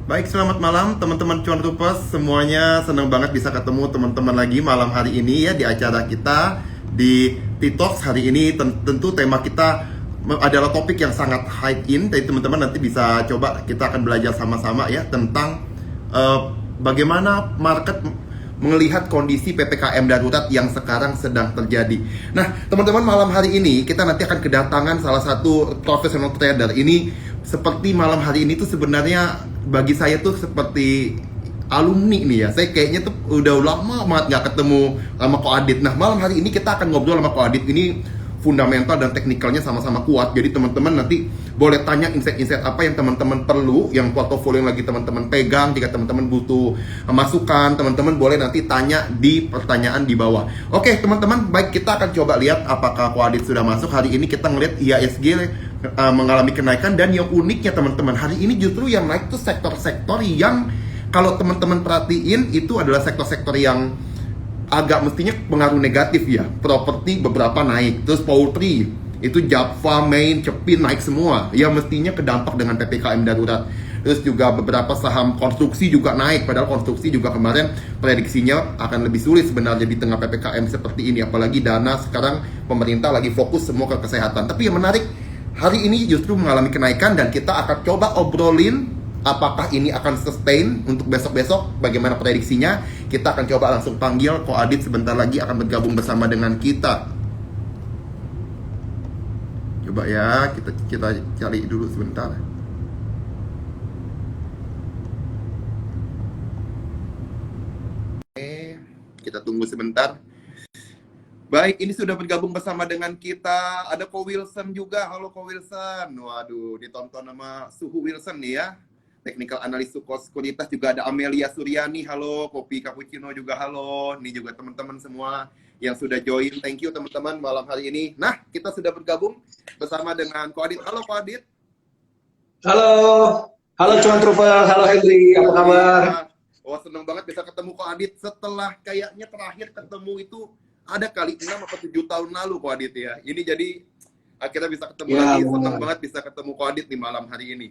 Baik, selamat malam teman-teman Cuan Rupas semuanya. Senang banget bisa ketemu teman-teman lagi malam hari ini ya di acara kita di T-Talks hari ini. Tentu tema kita adalah topik yang sangat high in. Jadi teman-teman nanti bisa coba kita akan belajar sama-sama ya tentang bagaimana market melihat kondisi PPKM darurat yang sekarang sedang terjadi. Nah, teman-teman malam hari ini kita nanti akan kedatangan salah satu professional trader. Ini seperti malam hari ini tuh sebenarnya bagi saya tuh seperti alumni nih ya. Saya kayaknya tuh udah lama banget nggak ketemu sama Ko Adit. Nah, malam hari ini kita akan ngobrol sama Ko Adit. Ini fundamental dan teknikalnya sama-sama kuat. Jadi teman-teman nanti boleh tanya insight-insight apa yang teman-teman perlu, yang portofolio yang lagi teman-teman pegang. Jika teman-teman butuh masukan, teman-teman boleh nanti tanya di pertanyaan di bawah. Oke, teman-teman, baik, kita akan coba lihat apakah Ko Adit sudah masuk. Hari ini kita ngelihat IHSG mengalami kenaikan, dan yang uniknya teman-teman, hari ini justru yang naik tuh sektor-sektor yang kalau teman-teman perhatiin itu adalah sektor-sektor yang agak mestinya pengaruh negatif ya. Properti beberapa naik, terus poultry itu Java, Main, Cepin naik semua yang mestinya kedampak dengan PPKM darurat. Terus juga beberapa saham konstruksi juga naik, padahal konstruksi juga kemarin prediksinya akan lebih sulit sebenarnya di tengah PPKM seperti ini, apalagi dana sekarang pemerintah lagi fokus semua ke kesehatan. Tapi yang menarik, hari ini justru mengalami kenaikan, dan kita akan coba obrolin apakah ini akan sustain untuk besok-besok, bagaimana prediksinya. Kita akan coba langsung panggil Ko Adit sebentar lagi akan bergabung bersama dengan kita. Coba ya, kita cari dulu sebentar. Oke, kita tunggu sebentar. Baik, ini sudah bergabung bersama dengan kita. Ada Ko Wilson juga. Halo Ko Wilson. Waduh, ditonton sama Suhu Wilson nih ya. Technical Analyst Sekuritas. Juga ada Amelia Suryani. Halo, Kopi Cappuccino juga halo. Ini juga teman-teman semua yang sudah join. Thank you teman-teman malam hari ini. Nah, kita sudah bergabung bersama dengan Ko Adit. Halo Ko Adit. Halo, halo Cuan Trooper, halo Henry, apa kabar? Wah, senang banget bisa ketemu Ko Adit setelah kayaknya terakhir ketemu itu ada kali 6 atau 7 tahun lalu Ko Adit ya. Ini jadi akhirnya bisa ketemu lagi. Senang banget bisa ketemu Ko Adit di malam hari ini.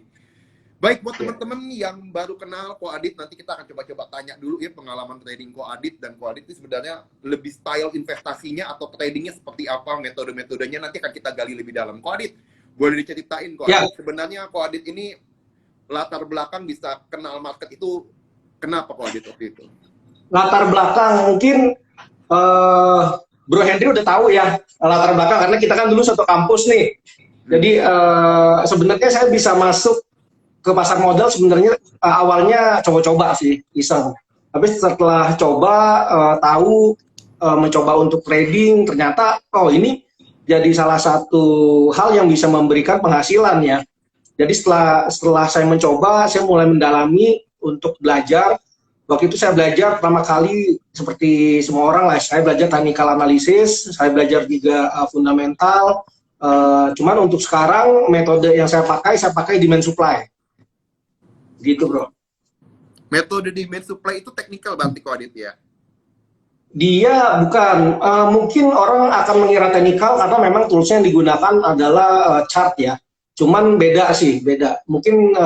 Baik, buat teman-teman yang baru kenal Ko Adit, nanti kita akan coba-coba tanya dulu ya pengalaman trading Ko Adit. Dan Ko Adit ini sebenarnya lebih style investasinya atau tradingnya seperti apa, metode-metodenya nanti akan kita gali lebih dalam. Ko Adit, boleh diceritain Ko Adit, sebenarnya Ko Adit ini latar belakang bisa kenal market itu kenapa Ko Adit waktu itu? Latar belakang mungkin Bro Henry udah tahu ya latar belakang, karena kita kan dulu satu kampus nih. Jadi sebenarnya saya bisa masuk ke pasar modal sebenarnya awalnya coba-coba sih, iseng. Tapi setelah coba tahu, mencoba untuk trading, ternyata oh ini jadi salah satu hal yang bisa memberikan penghasilan ya. Jadi setelah saya mencoba, saya mulai mendalami untuk belajar. Waktu itu saya belajar pertama kali seperti semua orang lah, saya belajar technical analysis, saya belajar juga fundamental. Cuman untuk sekarang metode yang saya pakai demand supply. Gitu bro. Metode demand supply itu teknikal berarti Ko Adit ya? Dia bukan, mungkin orang akan mengira teknikal karena memang toolsnya yang digunakan adalah chart ya. Cuman beda sih, beda. Mungkin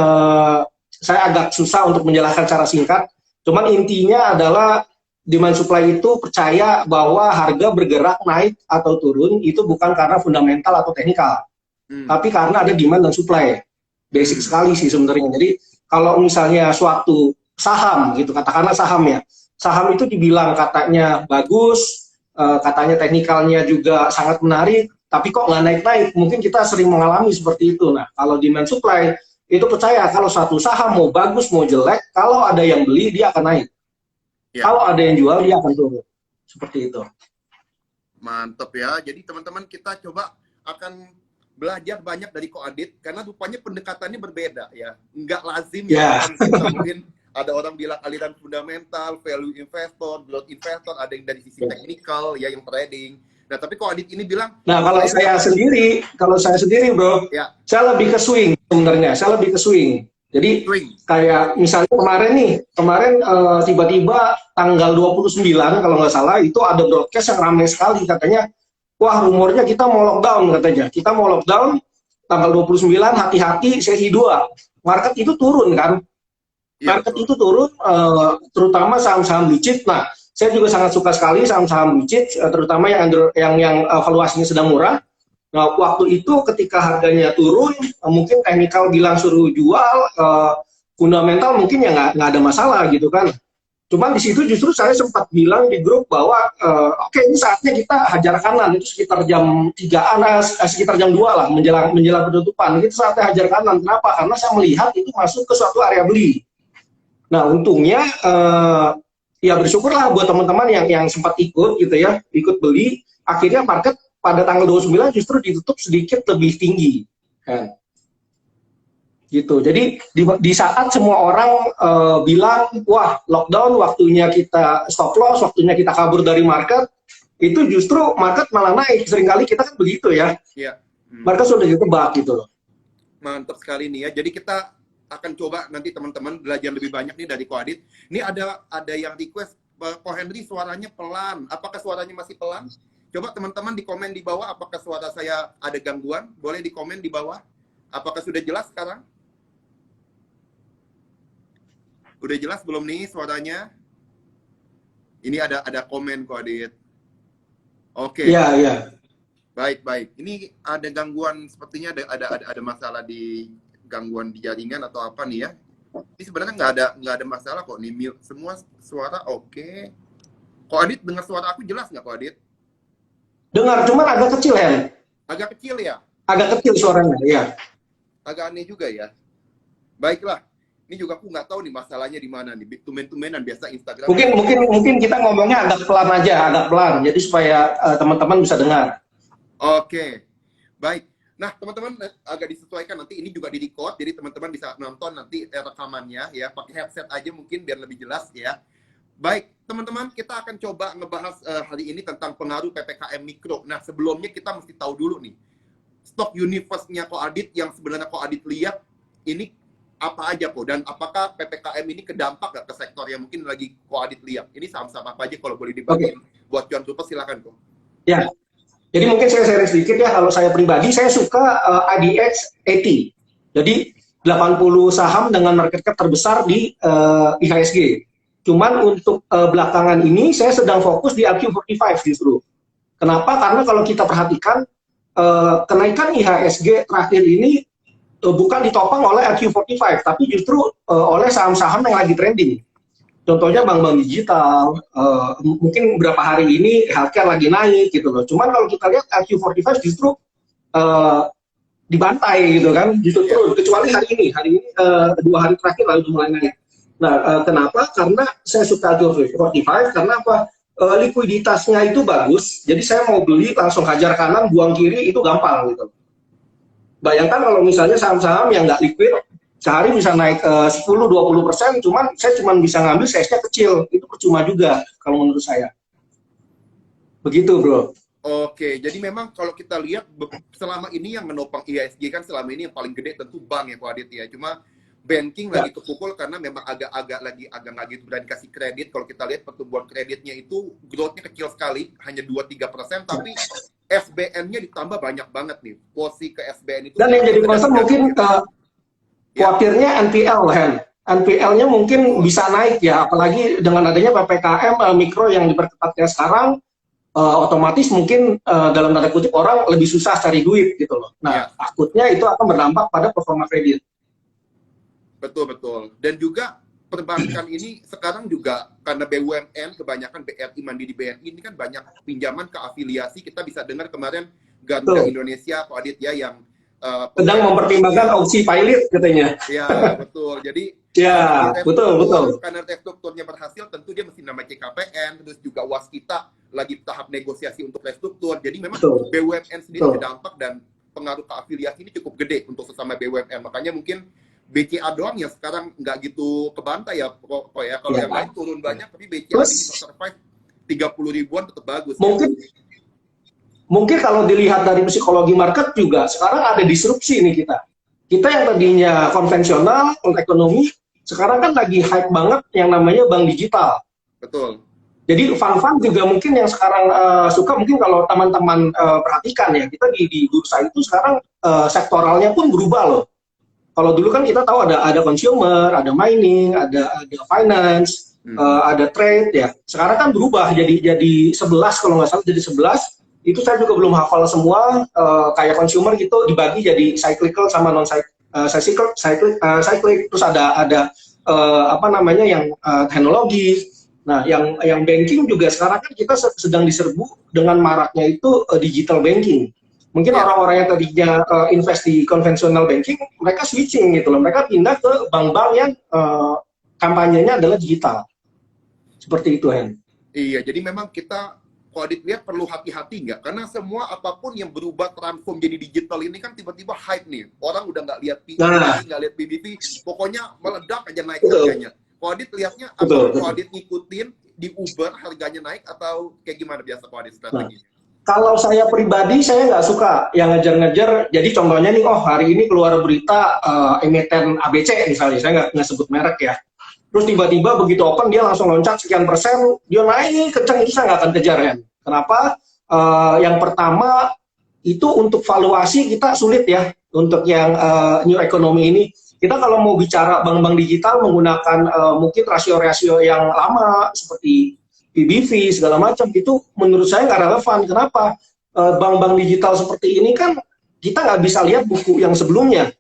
saya agak susah untuk menjelaskan secara singkat. Cuman intinya adalah demand supply itu percaya bahwa harga bergerak naik atau turun itu bukan karena fundamental atau teknikal, tapi karena ada demand dan supply. Basic sekali sih sebenarnya. Jadi kalau misalnya suatu saham gitu, katakanlah saham ya, saham itu dibilang katanya bagus, katanya teknikalnya juga sangat menarik, tapi kok nggak naik-naik. Mungkin kita sering mengalami seperti itu. Nah, kalau demand supply itu percaya kalau satu saham mau bagus mau jelek, kalau ada yang beli dia akan naik, kalau ada yang jual dia akan turun. Seperti itu. Mantap ya. Jadi teman-teman kita coba akan belajar banyak dari Ko Adit karena rupanya pendekatannya berbeda ya. Nggak lazim ya. Mungkin ada orang bilang aliran fundamental, value investor, growth investor, ada yang dari sisi teknikal ya yang trading. Nah, tapi Ko Adit ini bilang, nah kalau saya sendiri bro, saya lebih ke swing sebenarnya. Saya lebih ke swing. Jadi kayak misalnya kemarin tiba-tiba tanggal 29 kalau nggak salah itu ada broadcast yang ramai sekali, katanya wah rumornya kita mau lockdown, katanya kita mau lockdown tanggal 29, hati-hati sesi 2. Market itu turun kan, Iya market betul. itu turun, terutama saham-saham blue chip. Nah, saya juga sangat suka sekali saham-saham blue chip, terutama yang valuasinya sedang murah. Nah, waktu itu ketika harganya turun, mungkin teknikal bilang suruh jual, fundamental mungkin ya nggak ada masalah gitu kan. Cuman di situ justru saya sempat bilang di grup bahwa oke, ini saatnya kita hajar kanan, itu sekitar jam 3-an, sekitar jam 2 lah menjelang menjelang penutupan. Itu saatnya hajar kanan. Kenapa? Karena saya melihat itu masuk ke suatu area beli. Nah, untungnya ya bersyukurlah buat teman-teman yang sempat ikut gitu ya, ikut beli. Akhirnya market pada tanggal 29 justru ditutup sedikit lebih tinggi. Kan? Gitu. Jadi di saat semua orang bilang, wah lockdown, waktunya kita stop loss, waktunya kita kabur dari market, itu justru market malah naik. Seringkali kita kan begitu ya, Iya. market sudah ditebak gitu loh. Mantap sekali nih ya. Jadi kita akan coba nanti teman-teman belajar lebih banyak nih dari Ko Adit. Ini ada yang request, Ko Henry suaranya pelan. Apakah suaranya masih pelan? Coba teman-teman di komen di bawah apakah suara saya ada gangguan. Boleh di komen di bawah. Apakah sudah jelas sekarang? Udah jelas belum nih suaranya? Ini ada komen Ko Adit. Oke. Iya, iya. Baik. Ini ada gangguan, sepertinya ada masalah di gangguan di jaringan atau apa nih ya. Ini sebenarnya nggak ada masalah kok nih. Semua suara oke. Ko Adit dengar suara aku jelas nggak Ko Adit? Dengar, cuman agak kecil ya. Agak kecil ya? Agak kecil suaranya, ya. Agak aneh juga ya. Baiklah. Ini juga aku nggak tahu nih masalahnya di mana nih. Tumen-tumenan biasa Instagram. Mungkin kita ngomongnya agak pelan aja, agak pelan. Jadi supaya teman-teman bisa dengar. Oke. Baik. Nah, teman-teman agak disesuaikan nanti ini juga di-record, jadi teman-teman bisa nonton nanti rekamannya ya, pakai headset aja mungkin biar lebih jelas ya. Baik, teman-teman, kita akan coba ngebahas hari ini tentang pengaruh PPKM Mikro. Nah, sebelumnya kita mesti tahu dulu nih, stock universe-nya Ko Adit yang sebenarnya Ko Adit lihat ini apa aja kok, dan apakah PPKM ini kedampak nggak ke sektor yang mungkin lagi Ko Adit lihat? Ini saham-saham apa aja kalau boleh dibagiin buat Cuan Super, silakan kok. Ya. Jadi mungkin saya sharing sedikit ya, kalau saya pribadi, saya suka IDX 80. Jadi 80 saham dengan market cap terbesar di IHSG. Cuman untuk belakangan ini, saya sedang fokus di IQ45 justru. Kenapa? Karena kalau kita perhatikan, kenaikan IHSG terakhir ini bukan ditopang oleh IQ45, tapi justru oleh saham-saham yang lagi trending. Contohnya bank-bank digital, mungkin beberapa hari ini healthcare lagi naik gitu loh. Cuman kalau kita lihat IQ45 justru dibantai gitu kan, justru turun. Kecuali hari ini 2 hari terakhir lalu mulai naik. Nah, kenapa? Karena saya suka IQ45 karena apa? Likuiditasnya itu bagus. Jadi saya mau beli langsung hajar kanan, buang kiri itu gampang gitu. Bayangkan kalau misalnya saham-saham yang nggak liquid, sehari bisa naik 10-20%, cuman saya cuma bisa ngambil size-nya kecil, itu percuma juga kalau menurut saya. Begitu bro. Oke, jadi memang kalau kita lihat selama ini yang menopang IHSG kan selama ini yang paling gede tentu bank ya Ko Adit ya. Cuma banking lagi kepukul karena memang agak nggak gitu berani kasih kredit. Kalau kita lihat pertumbuhan kreditnya itu growth-nya kecil sekali, hanya 2-3%, tapi SBN-nya ditambah banyak banget nih. Posisi ke SBN itu. Dan yang jadi concern mungkin khawatirnya NPL, NPL-nya mungkin bisa naik ya, apalagi dengan adanya PPKM mikro yang diperketatnya sekarang, otomatis mungkin dalam tanda kutip orang lebih susah cari duit gitu loh. Nah, takutnya itu akan berdampak pada performa kredit. Betul. Dan juga perbankan ini sekarang juga karena BUMN, kebanyakan BRI, Mandiri, BNI ini kan banyak pinjaman ke afiliasi. Kita bisa dengar kemarin Garuda Indonesia, Ko Adit ya, yang sedang mempertimbangkan opsi pilot katanya. Ya, betul. Jadi ya, betul. Karena restrukturnya berhasil, tentu dia mesti nama CKPN, terus juga Waskita lagi tahap negosiasi untuk restruktur. Jadi memang BUMN sendiri terdampak dan pengaruh ke afiliasi ini cukup gede untuk sesama BUMN. Makanya mungkin BCA doang yang sekarang nggak gitu kebantai ya, kok ya. Kalau yang lain turun banyak, tapi BCA bisa survive 30 ribuan tetap bagus. Mungkin kalau dilihat dari psikologi market juga, sekarang ada disrupsi nih kita. Kita yang tadinya konvensional, ekonomi, sekarang kan lagi hype banget yang namanya bank digital. Betul. Jadi fund-fund juga mungkin yang sekarang suka, mungkin kalau teman-teman perhatikan ya, kita di bursa itu sekarang sektoralnya pun berubah loh. Kalau dulu kan kita tahu ada consumer, ada mining, ada finance, ada trade ya. Sekarang kan berubah jadi 11 kalau nggak salah jadi 11. Itu saya juga belum hafal semua. Kayak consumer gitu dibagi jadi cyclical sama non cyclic. Terus ada apa namanya yang teknologi. Nah, yang banking juga sekarang kan kita sedang diserbu dengan maraknya itu digital banking. Mungkin orang-orang yang tadinya invest di konvensional banking, mereka switching gitu loh. Mereka pindah ke bank-bank yang kampanyenya adalah digital. Seperti itu, Hen. Iya, jadi memang kita, kalau Adit lihat perlu hati-hati nggak? Karena semua apapun yang berubah transform jadi digital ini kan tiba-tiba hype nih. Orang udah nggak lihat PI, nggak lihat PBT, pokoknya meledak aja naik harganya. Kalau Adit lihatnya, apa kalau Adit ngikutin di Uber harganya naik atau kayak gimana biasa kalau Adit strategi? Kalau saya pribadi, saya nggak suka yang ngejar-ngejar. Jadi contohnya nih, hari ini keluar berita emiten ABC misalnya, saya nggak sebut merek ya. Terus tiba-tiba begitu open, dia langsung loncat sekian persen, dia naik kencang, itu saya nggak akan kejar kan. Kenapa? Yang pertama, itu untuk valuasi kita sulit ya, untuk yang new economy ini. Kita kalau mau bicara bank-bank digital menggunakan mungkin rasio-rasio yang lama, seperti PBV segala macam, itu menurut saya nggak relevan. Kenapa? Bank-bank digital seperti ini kan kita nggak bisa lihat buku yang sebelumnya.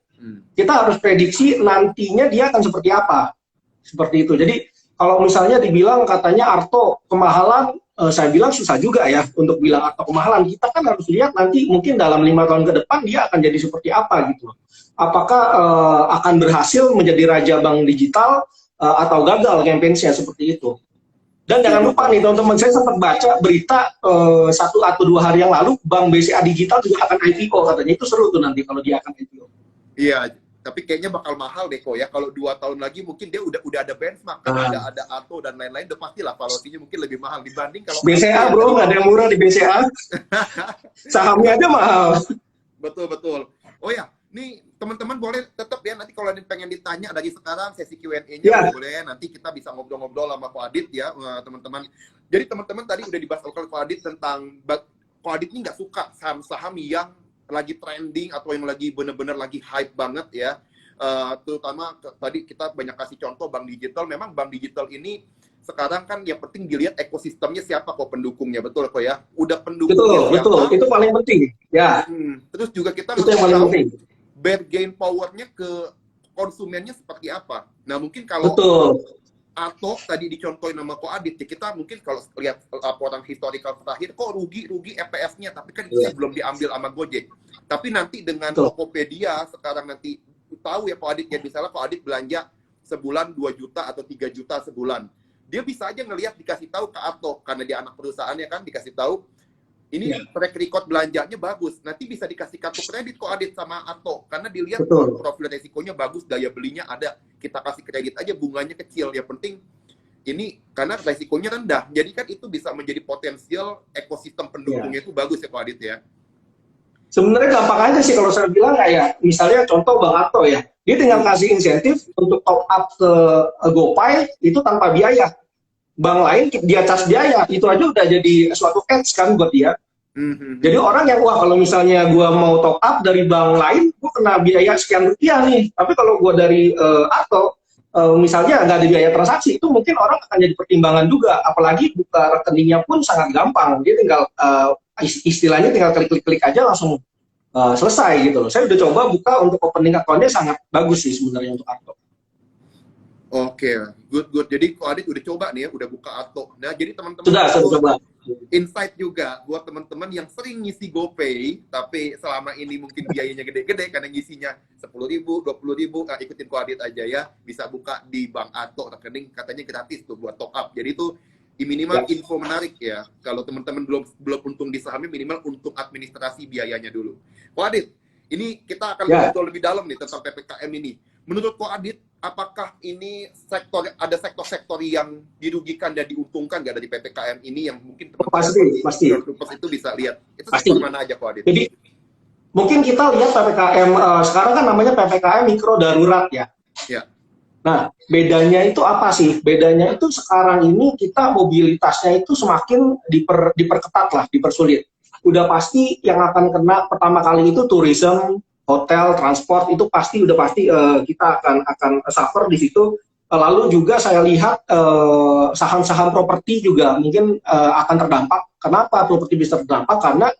Kita harus prediksi nantinya dia akan seperti apa. Seperti itu. Jadi kalau misalnya dibilang katanya Arto kemahalan, saya bilang susah juga ya untuk bilang Arto kemahalan. Kita kan harus lihat nanti mungkin dalam 5 tahun ke depan dia akan jadi seperti apa gitu. Apakah akan berhasil menjadi raja bank digital atau gagal campaign-nya seperti itu. Dan jangan lupa nih teman-teman, saya sempat baca berita 1 atau 2 hari yang lalu Bank BCA Digital juga akan IPO katanya. Itu seru tuh nanti kalau dia akan IPO. Iya, tapi kayaknya bakal mahal deh kok ya. Kalau 2 tahun lagi mungkin dia udah ada benchmark, kan ada ATO dan lain-lain, udah pastilah valuasinya mungkin lebih mahal dibanding kalau BCA bro, nggak ada yang murah di BCA. Sahamnya aja mahal. Betul. Oh ya, nih teman-teman boleh tetap ya, nanti kalau ada yang pengen ditanya dari sekarang sesi Q&A-nya boleh, nanti kita bisa ngobrol-ngobrol sama Ko Adit ya teman-teman. Jadi teman-teman tadi udah dibahas oleh Ko Adit tentang Ko Adit ini nggak suka saham-saham yang lagi trending atau yang lagi bener-bener lagi hype banget ya. Terutama tadi kita banyak kasih contoh bank digital. Memang bank digital ini sekarang kan yang penting dilihat ekosistemnya siapa kok pendukungnya, betul kok ya. Udah pendukungnya betul. Itu paling penting ya. Terus juga kita itu yang paling penting. Bargain powernya ke konsumennya seperti apa. Nah mungkin kalau atau tadi dicontohin nama Ko Adit, kita mungkin kalau lihat laporan historical terakhir kok rugi EPS-nya, tapi kan itu belum diambil sama Gojek. Tapi nanti dengan Tokopedia sekarang nanti tahu ya Ko Adit ya, misalnya Ko Adit belanja sebulan 2 juta atau 3 juta sebulan, dia bisa aja ngelihat dikasih tahu ke Ato karena dia anak perusahaannya kan, dikasih tahu ini track record belanjanya bagus, nanti bisa dikasih kartu kredit Ko Adit sama Ato karena dilihat profil resikonya bagus, daya belinya ada, kita kasih kredit aja, bunganya kecil, yang penting ini karena resikonya rendah, jadi kan itu bisa menjadi potensial ekosistem pendukungnya itu bagus ya Ko Adit ya. Sebenarnya gampang aja sih kalau saya bilang, kayak misalnya contoh Bang Ato ya, dia tinggal kasih insentif untuk top up ke GoPay itu tanpa biaya. Bank lain dia cas biaya, itu aja udah jadi suatu edge kan buat dia. Jadi orang yang kalau misalnya gua mau top up dari bank lain, gua kena biaya sekian rupiah nih. Tapi kalau gua dari Ato, misalnya nggak ada biaya transaksi, itu mungkin orang akan jadi pertimbangan juga. Apalagi buka rekeningnya pun sangat gampang. Dia tinggal istilahnya tinggal klik-klik aja langsung selesai gitu loh. Saya udah coba buka untuk opening account-nya, sangat bagus sih sebenarnya untuk Ato. Oke, good. Jadi Ko Adit udah coba nih ya, udah buka Ato. Nah, jadi teman-teman saya coba. Insight juga buat teman-teman yang sering ngisi GoPay, tapi selama ini mungkin biayanya gede-gede karena ngisinya 10.000, 20.000, ikutin Ko Adit aja ya, bisa buka di Bank Ato rekening, katanya gratis tuh buat top up. Jadi itu minimal info menarik ya. Kalau teman-teman belum untung di sahamnya, minimal untung administrasi biayanya dulu. Ko Adit, ini kita akan ngobrol lebih dalam nih tentang PPKM ini. Menurut Ko Adit, apakah ini ada sektor-sektor yang dirugikan dan diuntungkan nggak dari PPKM ini yang mungkin pasti itu bisa lihat itu sektor mana aja Ko Adit? Jadi mungkin kita lihat PPKM sekarang kan namanya PPKM mikro darurat ya. Nah bedanya itu apa sih? Bedanya itu sekarang ini kita mobilitasnya itu semakin diperketat lah, dipersulit. Udah pasti yang akan kena pertama kali itu tourism, hotel, transport itu udah pasti kita akan suffer di situ. Lalu juga saya lihat saham-saham properti juga mungkin akan terdampak. Kenapa properti bisa terdampak? Karena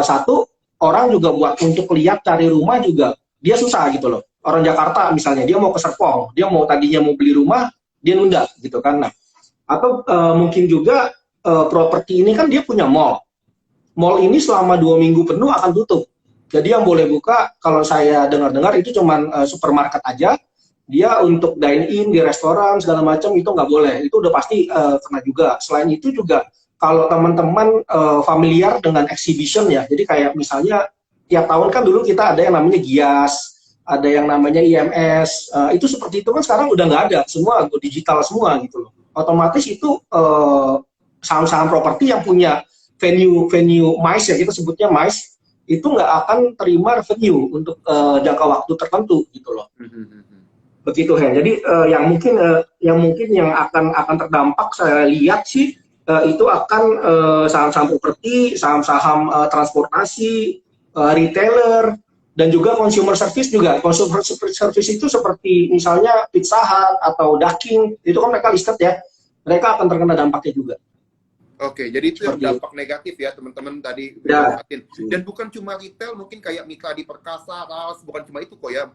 satu, orang juga buat untuk lihat cari rumah juga dia susah gitu loh. Orang Jakarta misalnya dia mau ke Serpong, dia tadinya mau beli rumah, dia nunda gitu kan. Nah, atau mungkin juga properti ini kan dia punya mall. Mall ini selama 2 minggu penuh akan tutup. Jadi yang boleh buka kalau saya dengar-dengar itu cuman supermarket aja. Dia untuk dine in di restoran segala macam itu nggak boleh, itu udah pasti kena juga. Selain itu juga kalau teman-teman familiar dengan exhibition ya, jadi kayak misalnya tiap tahun kan dulu kita ada yang namanya Gias, ada yang namanya IMS, itu seperti itu kan sekarang udah nggak ada, semua digital semua gitu loh. Otomatis itu saham-saham properti yang punya venue MICE ya, kita sebutnya MICE, itu nggak akan terima revenue untuk jangka waktu tertentu gitu loh. Begitu ya. Jadi yang mungkin yang akan terdampak saya lihat sih itu akan saham-saham properti, saham-saham transportasi, retailer, dan juga consumer service juga. Consumer service itu seperti misalnya Pizza Hut atau Daking, itu kan mereka listed ya, mereka akan terkena dampaknya juga. Oke, jadi itu yang dampak negatif ya teman-teman tadi. Ya. Dan bukan cuma retail, mungkin kayak Mitra di Perkasa, Ras, bukan cuma itu kok ya.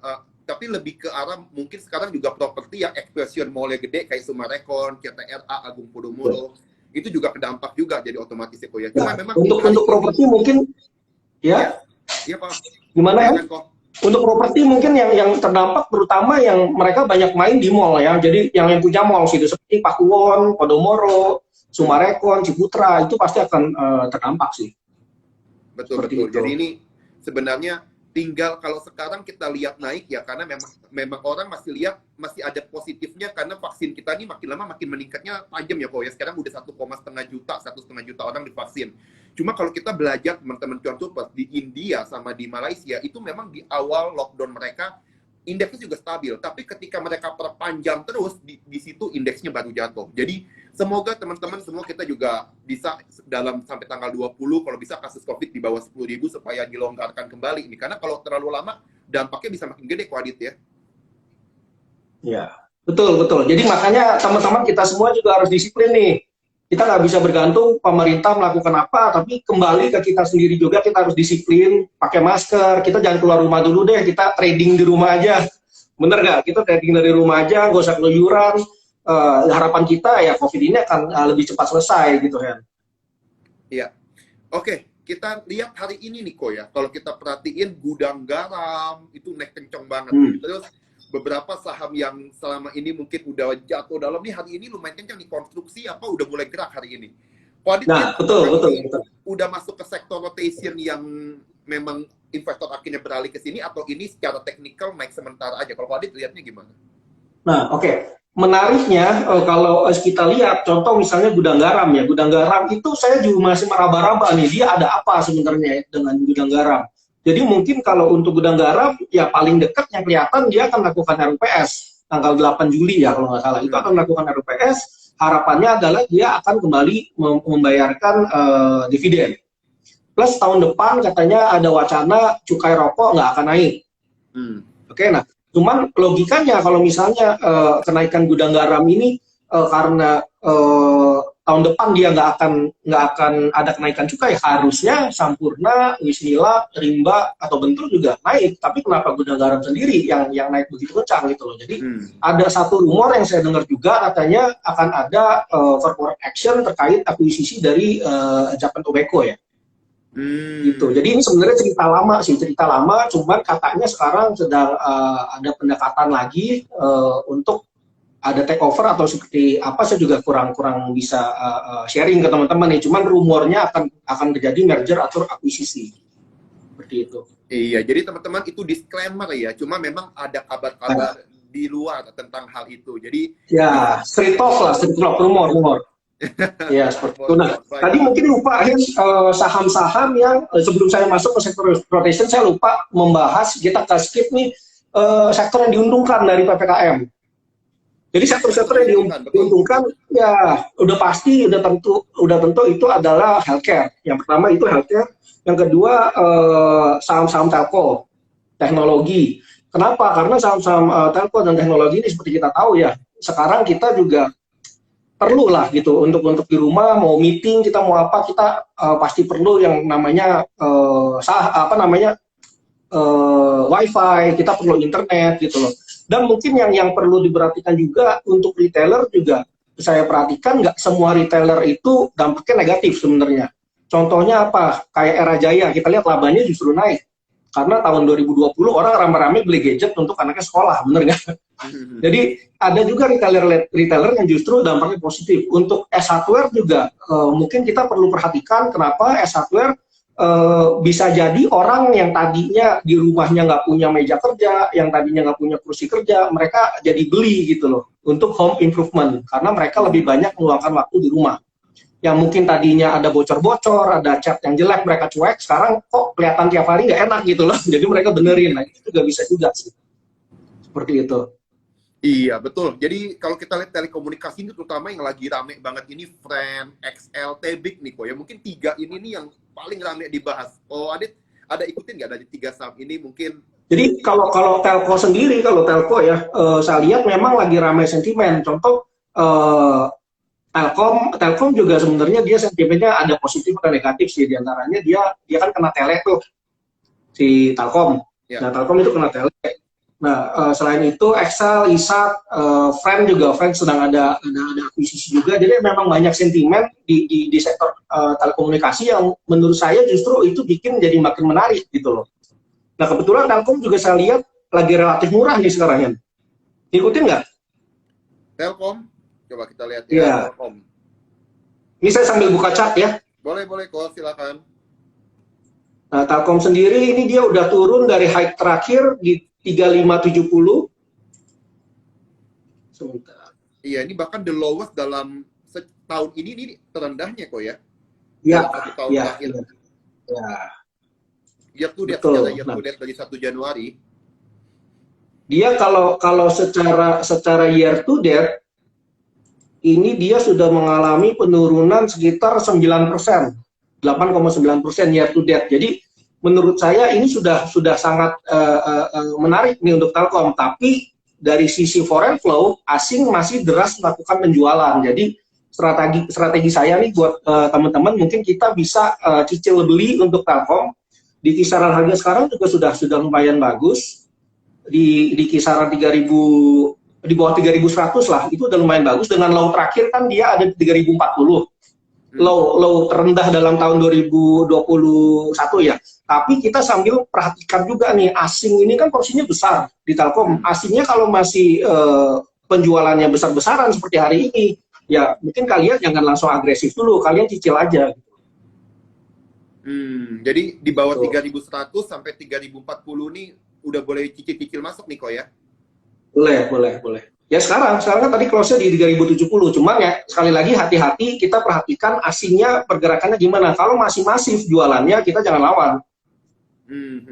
Tapi lebih ke arah mungkin sekarang juga properti yang expression mall-nya gede kayak Sumarekon, CTRA, Agung Podomoro, itu juga kedampak juga jadi otomatis ya kok ya. Cuma memang untuk properti mungkin ya. Iya Pak. Gimana ya? Untuk properti mungkin yang terdampak terutama yang mereka banyak main di mall ya. Jadi yang punya mall sih seperti Pakuwon, Podomoro, Sumarekon, Ciputra itu pasti akan terdampak sih. Betul. Jadi ini sebenarnya tinggal kalau sekarang kita lihat naik ya karena memang orang masih lihat masih ada positifnya karena vaksin kita ini makin lama makin meningkatnya tajam ya kok ya. Sekarang udah 1,5 juta orang divaksin. Cuma kalau kita belajar teman-teman contoh di India sama di Malaysia itu memang di awal lockdown mereka indeksnya juga stabil, tapi ketika mereka perpanjang terus di situ indeksnya baru jatuh. Jadi semoga teman-teman semua kita juga bisa dalam sampai tanggal 20 kalau bisa kasus Covid di bawah 10.000 supaya dilonggarkan kembali ini. Karena kalau terlalu lama dampaknya bisa makin gede kok Adit ya. Ya, betul. Jadi makanya teman-teman kita semua juga harus disiplin nih. Kita nggak bisa bergantung pemerintah melakukan apa, tapi kembali ke kita sendiri juga kita harus disiplin, pakai masker, kita jangan keluar rumah dulu deh, kita trading di rumah aja. Bener nggak? Kita trading dari rumah aja, nggak usah keluyuran. Harapan kita ya COVID ini akan lebih cepat selesai gitu kan. Iya. Oke, kita lihat hari ini nih kok ya, kalau kita perhatiin gudang garam itu naik kenceng banget. Terus beberapa saham yang selama ini mungkin udah jatuh dalam nih hari ini lumayan kencang nih konstruksi apa udah mulai gerak hari ini. Nah, betul. Udah masuk ke sektor rotation yang memang investor akhirnya beralih ke sini atau ini secara teknikal naik sementara aja. Kalau Adit lihatnya gimana? Nah, oke. Menariknya kalau kita lihat contoh misalnya gudang garam ya. Gudang garam itu saya juga masih meraba-raba nih dia ada apa sebenarnya dengan gudang garam. Jadi mungkin kalau untuk gudang garam, ya paling dekat yang kelihatan dia akan melakukan RUPS tanggal 8 Juli ya kalau nggak salah. Itu akan melakukan RUPS, harapannya adalah dia akan kembali membayarkan dividen. Plus tahun depan katanya ada wacana cukai rokok nggak akan naik. Oke, nah cuman logikanya kalau misalnya kenaikan gudang garam ini karena tahun depan dia nggak akan ada kenaikan cukai, harusnya Sampurna, Wismila, Rimba atau Bentul juga naik. Tapi kenapa gudang garam sendiri yang naik begitu kencang gitu loh. Jadi ada satu rumor yang saya dengar juga katanya akan ada corporate action terkait akuisisi dari Japan Tobacco ya. Gitu. Jadi ini sebenarnya cerita lama, cuman katanya sekarang sedang ada pendekatan lagi untuk ada take over atau seperti apa, saya juga kurang bisa sharing ke teman-teman nih. Cuman rumornya akan terjadi merger atau akuisisi. Seperti itu. Iya, jadi teman-teman itu disclaimer ya. Cuma memang ada kabar-kabar di luar tentang hal itu. Jadi ya, street talk rumor. Ya, seperti itu. Nah, tadi mungkin lupa saham-saham yang sebelum saya masuk ke sektor rotation saya lupa membahas, kita skip nih sektor yang diuntungkan dari PPKM. Jadi sektor-sektor yang diuntungkan ya udah tentu itu adalah healthcare. Yang pertama itu healthcare, yang kedua saham-saham telco. teknologi. Kenapa? Karena saham-saham telco dan teknologi ini seperti kita tahu ya, sekarang kita juga perlu lah gitu untuk di rumah mau meeting kita mau apa kita pasti perlu yang namanya wifi, kita perlu internet gitu loh. Dan mungkin yang perlu diperhatikan juga untuk retailer juga saya perhatikan nggak semua retailer itu dampaknya negatif sebenarnya. Contohnya apa? Kayak Era Jaya, kita lihat labanya justru naik. Karena tahun 2020 orang rame-rame beli gadget untuk anaknya sekolah, bener nggak? Jadi ada juga retailer yang justru dampaknya positif. Untuk S-hardware juga mungkin kita perlu perhatikan kenapa S-hardware bisa jadi orang yang tadinya di rumahnya nggak punya meja kerja, yang tadinya nggak punya kursi kerja, mereka jadi beli gitu loh untuk home improvement karena mereka lebih banyak meluangkan waktu di rumah. Yang mungkin tadinya ada bocor-bocor, ada cat yang jelek, mereka cuek, sekarang kok kelihatan tiap hari nggak enak gitu loh. Jadi mereka benerin, nah itu juga bisa juga sih. Seperti itu. Iya, betul. Jadi kalau kita lihat telekomunikasi ini terutama yang lagi rame banget ini, Friend, XL, Tebik nih kok ya. Mungkin 3 ini nih yang paling rame dibahas. Oh, Adit, ada ikutin nggak dari 3 saham ini mungkin? Jadi kalau telco sendiri, kalau telco ya, saya lihat memang lagi ramai sentimen. Contoh, Telkom juga sebenarnya dia sentimennya ada positif atau negatif sih, diantaranya dia kan kena tele tuh si Telkom. Ya. Nah Telkom itu kena tele. Nah selain itu Excel, Isat, Friend sedang ada akuisisi juga. Jadi memang banyak sentimen di sektor telekomunikasi yang menurut saya justru itu bikin jadi makin menarik gitu loh. Nah kebetulan Telkom juga saya lihat lagi relatif murah nih sekarang ya. Ikutin nggak? Telkom? Coba kita lihat ya. Telkom. Ini saya sambil buka chart ya. Boleh kok, silakan. Nah, Telkom sendiri ini dia udah turun dari high terakhir di 3570. Sebentar. Iya, ini bahkan the lowest dalam setahun ini terendahnya kok ya. Iya. Tahun terakhir. Ya. Year to date dari 1 Januari. Dia kalau secara year to date ini dia sudah mengalami penurunan sekitar 9%, 8,9% year to date. Jadi menurut saya ini sudah sangat menarik nih untuk Telkom. Tapi dari sisi foreign flow, asing masih deras melakukan penjualan. Jadi strategi saya nih buat teman-teman, mungkin kita bisa cicil beli untuk Telkom. Di kisaran harga sekarang juga sudah lumayan bagus. Di kisaran 3.000, di bawah 3.100 lah, itu udah lumayan bagus. Dengan low terakhir kan dia ada di 3.040. Low terendah dalam tahun 2021 ya. Tapi kita sambil perhatikan juga nih, asing ini kan porsinya besar di Telkom. Asingnya kalau masih penjualannya besar-besaran seperti hari ini, ya mungkin kalian jangan langsung agresif dulu, kalian cicil aja. Jadi di bawah 3.100 sampai 3.040 nih udah boleh cicil-cicil masuk nih kok ya? Boleh. Ya sekarang kan tadi close-nya di 3.070, cuman ya sekali lagi hati-hati, kita perhatikan asingnya pergerakannya gimana. Kalau masih masif jualannya, kita jangan lawan.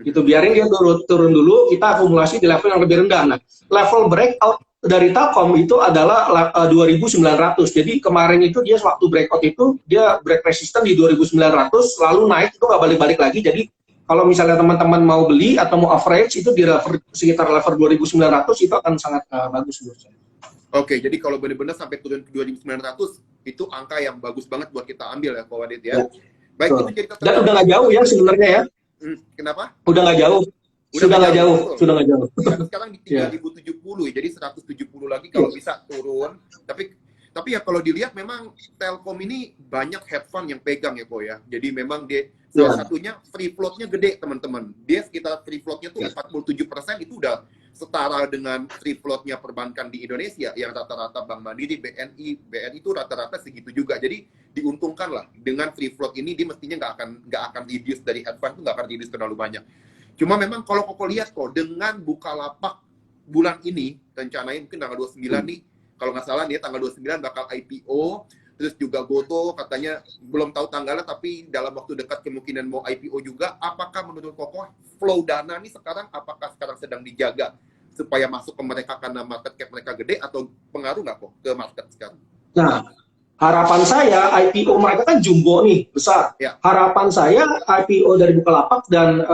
Gitu, biarin dia turun dulu, kita akumulasi di level yang lebih rendah. Nah, level breakout dari Telkom itu adalah 2.900. Jadi kemarin itu dia waktu breakout itu, dia break resistance di 2.900, lalu naik itu nggak balik-balik lagi. Jadi kalau misalnya teman-teman mau beli atau mau average itu di sekitar level 2.900 itu akan sangat bagus menurut saya. Oke, jadi kalau benar-benar sampai turun ke 2.900 itu angka yang bagus banget buat kita ambil ya, Pak Wadid ya. Baik, itu cerita. Dan udah nggak jauh ya sebenarnya ya. Kenapa? Udah nggak jauh. Sudah nggak jauh. Sekarang di 3.070 ya, jadi 170 lagi kalau bisa turun. Tapi ya kalau dilihat memang Telkom ini banyak head fund yang pegang ya kok ya. Jadi memang dia salah satunya free float-nya gede teman-teman. Dia sekitar free float-nya tuh 47%, itu udah setara dengan free float-nya perbankan di Indonesia yang rata-rata Bank Mandiri, BNI itu rata-rata segitu juga. Jadi diuntungkan lah dengan free float ini, dia mestinya nggak akan reduce dari head fund, itu nggak akan reduce terlalu banyak. Cuma memang kalau kok lihat kok dengan Bukalapak bulan ini rencananya mungkin tanggal 29 nih, kalau nggak salah dia tanggal 29 bakal IPO, terus juga Goto katanya belum tahu tanggalnya tapi dalam waktu dekat kemungkinan mau IPO juga. Apakah menurut Kokoh flow dana nih sekarang apakah sekarang sedang dijaga supaya masuk ke mereka karena market cap mereka gede, atau pengaruh nggak kok ke market sekarang? Nah, harapan saya IPO mereka kan jumbo nih, besar. Ya. Harapan saya IPO dari Bukalapak dan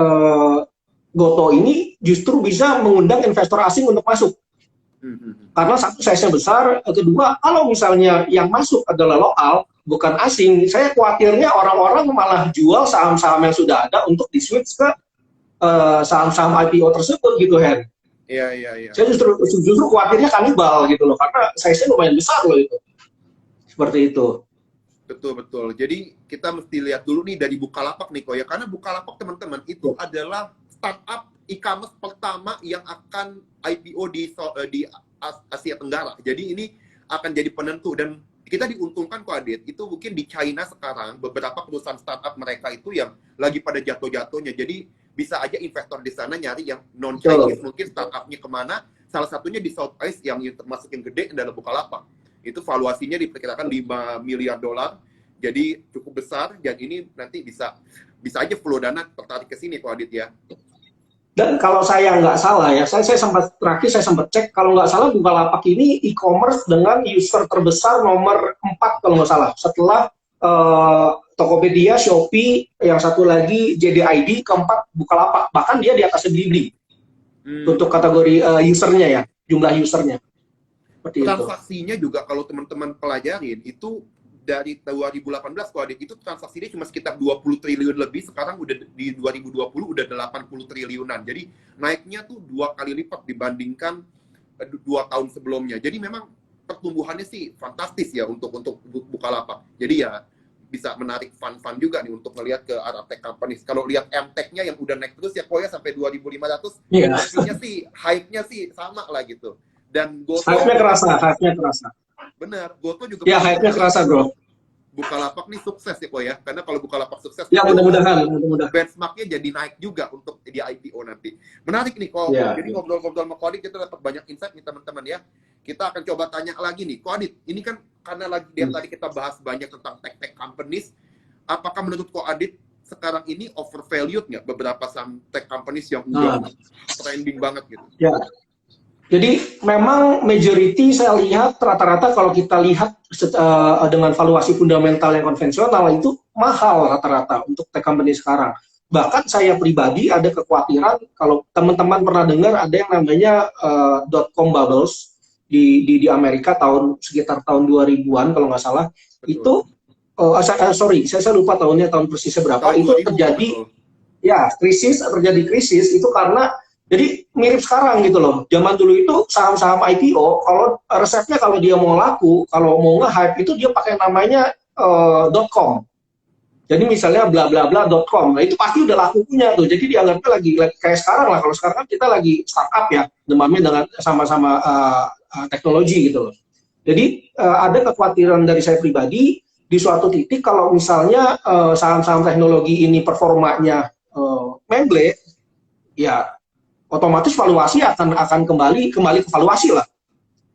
Goto ini justru bisa mengundang investor asing untuk masuk. Karena satu, size-nya besar, kedua, kalau misalnya yang masuk adalah lokal, bukan asing, saya khawatirnya orang-orang malah jual saham-saham yang sudah ada untuk di-switch ke saham-saham IPO tersebut gitu, Hen. Iya. Saya justru khawatirnya kanibal gitu loh, karena size-nya lumayan besar loh itu. Seperti itu. Betul. Jadi kita mesti lihat dulu nih dari Bukalapak nih, ya. Karena Bukalapak, teman-teman, itu adalah startup e-commerce pertama yang akan IPO di Asia Tenggara. Jadi ini akan jadi penentu, dan kita diuntungkan kok, Adit. Itu mungkin di China sekarang beberapa perusahaan startup mereka itu yang lagi pada jatuh-jatuhnya. Jadi bisa aja investor di sana nyari yang non-Chinese, mungkin startupnya kemana. Salah satunya di Southeast yang termasuk yang gede adalah Bukalapak. Itu valuasinya diperkirakan $5 miliar. Jadi cukup besar, dan ini nanti bisa aja flow dana tertarik ke sini kok, Adit, ya. Dan kalau saya nggak salah ya, saya sempat cek, kalau nggak salah Bukalapak ini e-commerce dengan user terbesar nomor 4 kalau nggak salah. Setelah Tokopedia, Shopee, yang satu lagi JDID, keempat Bukalapak. Bahkan dia di atas Blibli. Untuk kategori usernya ya, jumlah usernya. Seperti transaksinya itu. Juga kalau teman-teman pelajarin, itu dari 2018 kok, Adit, itu transaksinya cuma sekitar 20 triliun lebih, sekarang udah di 2020 udah 80 triliunan. Jadi naiknya tuh 2 kali lipat dibandingkan 2 tahun sebelumnya. Jadi memang pertumbuhannya sih fantastis ya untuk Bukalapak. Jadi ya bisa menarik fund juga nih untuk melihat ke arah tech companies. Kalau lihat M-Tech-nya yang udah naik terus ya kok ya sampai 2.500, hype-nya sih sama lah gitu. Dan Goto hype-nya kerasa. Bener, Goto juga ya hype-nya kerasa, bro. Bukalapak nih sukses ya kok ya, karena kalau Bukalapak sukses ya mudah-mudahan benchmarknya jadi naik juga untuk di IPO nanti. Menarik nih kok. Jadi ngobrol-ngobrol sama Ko Adit kita dapat banyak insight nih teman-teman ya. Kita akan coba tanya lagi nih, Ko Adit, ini kan karena lagi tadi kita bahas banyak tentang tech companies, apakah menurut Ko Adit sekarang ini overvalued nggak beberapa saham tech companies yang udah trending banget gitu? Ya. Jadi memang majority saya lihat rata-rata kalau kita lihat dengan valuasi fundamental yang konvensional itu mahal rata-rata untuk tech company sekarang. Bahkan saya pribadi ada kekhawatiran, kalau teman-teman pernah dengar ada yang namanya .com bubbles di Amerika sekitar tahun 2000-an kalau nggak salah. Betul. Itu saya lupa tahun persisnya berapa. Itu terjadi terjadi krisis itu karena jadi mirip sekarang gitu loh. Zaman dulu itu saham-saham IPO, kalau resepnya kalau dia mau laku, kalau mau nge-hype itu dia pakai namanya .com. Jadi misalnya bla bla bla .com. Nah itu pasti udah laku punya tuh. Jadi dianggapnya lagi kayak sekarang lah. Kalau sekarang kan kita lagi startup ya, demamnya dengan sama-sama teknologi gitu loh. Jadi ada kekhawatiran dari saya pribadi di suatu titik kalau misalnya saham-saham teknologi ini performanya memble, ya otomatis valuasi akan kembali ke valuasi lah.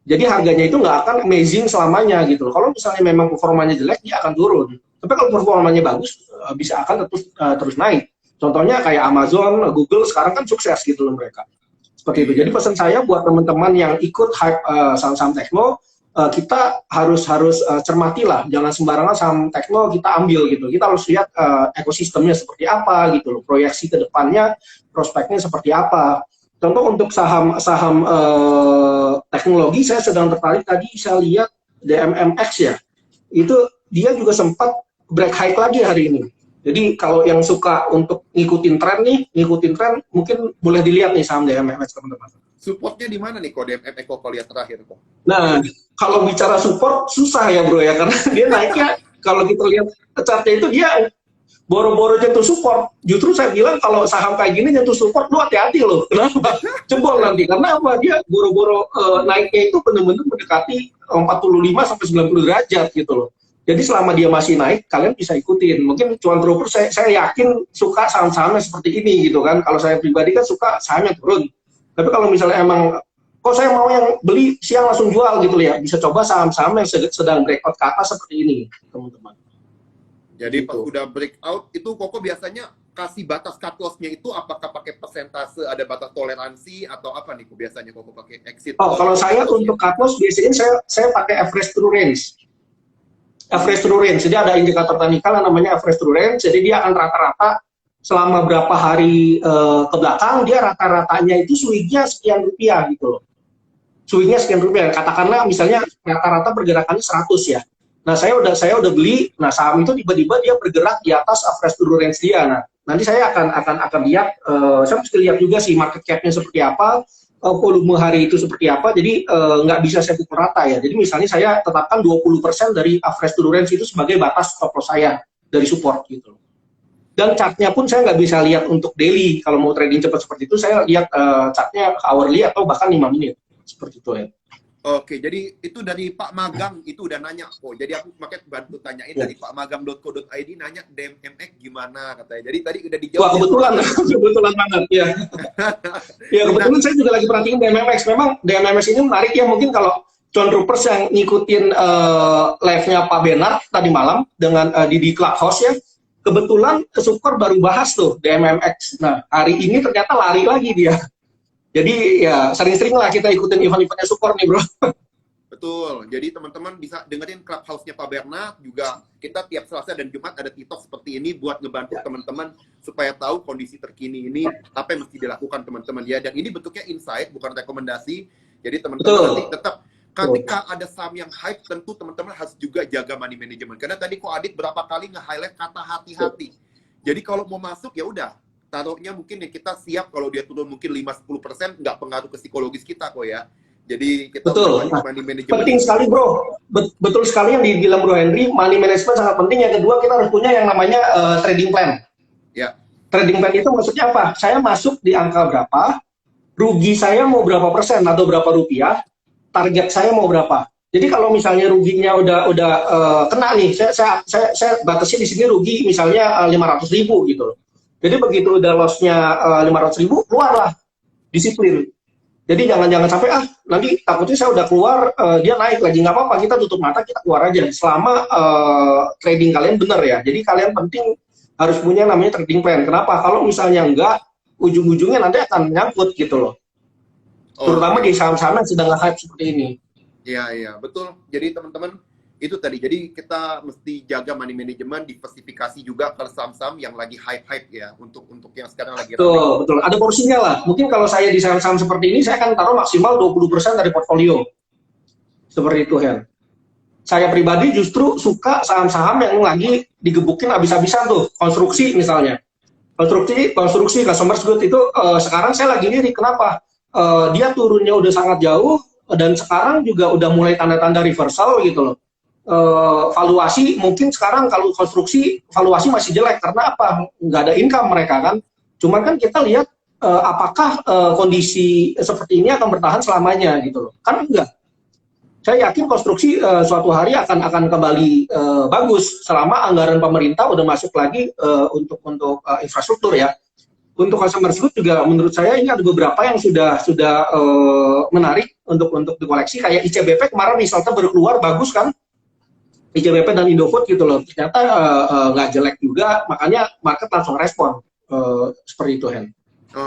Jadi harganya itu nggak akan amazing selamanya gitu loh. Kalau misalnya memang performanya jelek, dia akan turun. Tapi kalau performanya bagus, bisa akan terus naik. Contohnya kayak Amazon, Google sekarang kan sukses gitu loh mereka. Seperti itu. Jadi pesan saya buat teman-teman yang ikut hype saham-saham tekno, kita harus cermati lah. Jangan sembarangan saham tekno kita ambil gitu. Kita harus lihat ekosistemnya seperti apa gitu loh. Proyeksi ke depannya, prospeknya seperti apa. Contoh untuk saham teknologi, saya sedang tertarik tadi saya lihat DMMX ya. Itu dia juga sempat break high lagi hari ini. Jadi kalau yang suka untuk ngikutin tren mungkin boleh dilihat nih saham DMMX teman-teman. Supportnya di mana nih kok DMMX kok lihat terakhir kok? Nah, kalau bicara support susah ya bro ya, karena dia naiknya kalau kita lihat chartnya itu dia boro-boro nyentuh support. Justru saya bilang kalau saham kayak gini nyentuh support, lu hati-hati loh. Kenapa? Jebol nanti. Karena apa? Dia boro-boro naiknya itu benar-benar mendekati 45 sampai 90 derajat gitu loh. Jadi selama dia masih naik, kalian bisa ikutin. Mungkin cuan broker saya yakin suka saham-sahamnya seperti ini gitu kan. Kalau saya pribadi kan suka sahamnya turun. Tapi kalau misalnya emang kok saya mau yang beli siang langsung jual gitu ya, bisa coba saham-saham yang sedang breakout ke atas seperti ini, teman-teman. Jadi pas udah breakout itu Koko biasanya kasih batas cut loss-nya itu apakah pakai persentase, ada batas toleransi atau apa nih biasanya Koko pakai exit? Kalau saya untuk cut loss biasanya saya pakai average true range. Average true range. Jadi ada indikator teknikal yang namanya average true range. Jadi dia akan rata-rata selama berapa hari ke belakang dia rata-ratanya itu swingnya sekian rupiah gitu loh. Swingnya sekian rupiah. Katakanlah misalnya rata-rata pergerakannya 100 ya. Nah, saya udah beli, nah saham itu tiba-tiba dia bergerak di atas average dulu range dia. Nah, nanti saya akan lihat, saya mesti lihat juga sih market cap-nya seperti apa, volume hari itu seperti apa, jadi nggak bisa saya pukul rata ya. Jadi misalnya saya tetapkan 20% dari average dulu range itu sebagai batas stop loss saya dari support gitu. Dan chartnya pun saya nggak bisa lihat untuk daily. Kalau mau trading cepat seperti itu, saya lihat chartnya hourly atau bahkan 5 menit. Seperti itu ya. Oke, jadi itu dari Pak Magang itu udah nanya kok. Jadi aku makanya bantu tanyain dari Pak Magang.co.id nanya DMMX gimana katanya. Jadi tadi udah dijawab. Wah, kebetulan, kebetulan banget ya. Ya kebetulan saya juga lagi perhatiin DMMX. Memang DMMX ini menarik ya. Mungkin kalau John Troopers yang ngikutin live-nya Pak Bernard tadi malam dengan di Clubhouse ya. Kebetulan Sukor baru bahas tuh DMMX. Nah, hari ini ternyata lari lagi dia. Jadi ya sering-sering lah kita ikutin event-eventnya Sukor nih bro. Betul, jadi teman-teman bisa dengerin Clubhouse-nya Pak Bernard juga. Kita tiap Selasa dan Jumat ada TikTok seperti ini buat ngebantu teman-teman supaya tahu kondisi terkini ini, apa yang mesti dilakukan teman-teman ya. Dan ini bentuknya insight, bukan rekomendasi. Jadi teman-teman nanti tetap, ketika ada saham yang hype, tentu teman-teman harus juga jaga money management. Karena tadi Ko Adit berapa kali nge-highlight kata hati-hati. Jadi kalau mau masuk ya udah, taruhnya mungkin ya kita siap kalau dia turun mungkin 5-10%, nggak pengaruh ke psikologis kita kok ya. Jadi kita betul. money management. Penting sekali bro, betul sekali yang dibilang Bro Henry, money management sangat penting. Yang kedua kita harus punya yang namanya trading plan. Ya. Trading plan itu maksudnya apa? Saya masuk di angka berapa, rugi saya mau berapa persen atau berapa rupiah, target saya mau berapa. Jadi kalau misalnya ruginya udah kena nih, saya batasi di sini rugi misalnya 500.000 gitu loh. Jadi begitu udah loss-nya 500.000, keluarlah, disiplin. Jadi jangan sampai nanti takutnya saya udah keluar, dia naik lagi, nggak apa-apa, kita tutup mata, kita keluar aja. Selama trading kalian benar ya. Jadi kalian penting harus punya namanya trading plan. Kenapa? Kalau misalnya enggak, ujung-ujungnya nanti akan nyangkut gitu loh. Terutama di saham-saham yang sedang hype seperti ini. Iya, betul. Jadi teman-teman, itu tadi, jadi kita mesti jaga money management, diversifikasi juga ke saham-saham yang lagi hype-hype ya, untuk yang sekarang lagi ramai. Betul, ada porsinya lah. Mungkin kalau saya di saham-saham seperti ini, saya akan taruh maksimal 20% dari portfolio. Seperti itu, Hen. Saya pribadi justru suka saham-saham yang lagi digebukin habis-habisan tuh, konstruksi misalnya. Konstruksi, customer good itu sekarang saya lagi lirik, kenapa? Dia turunnya udah sangat jauh, dan sekarang juga udah mulai tanda-tanda reversal gitu loh. Valuasi mungkin sekarang kalau konstruksi valuasi masih jelek karena apa? Nggak ada income mereka kan. Cuman kan kita lihat apakah kondisi seperti ini akan bertahan selamanya gitu loh. Kan enggak. Saya yakin konstruksi suatu hari akan kembali bagus selama anggaran pemerintah udah masuk lagi untuk infrastruktur ya. Untuk customer good juga menurut saya ini ada beberapa yang sudah menarik untuk dikoleksi, kayak ICBP kemarin resultnya baru keluar bagus kan. ICBP dan Indofood gitu loh, ternyata nggak jelek juga, makanya market langsung respon seperti itu, Hen.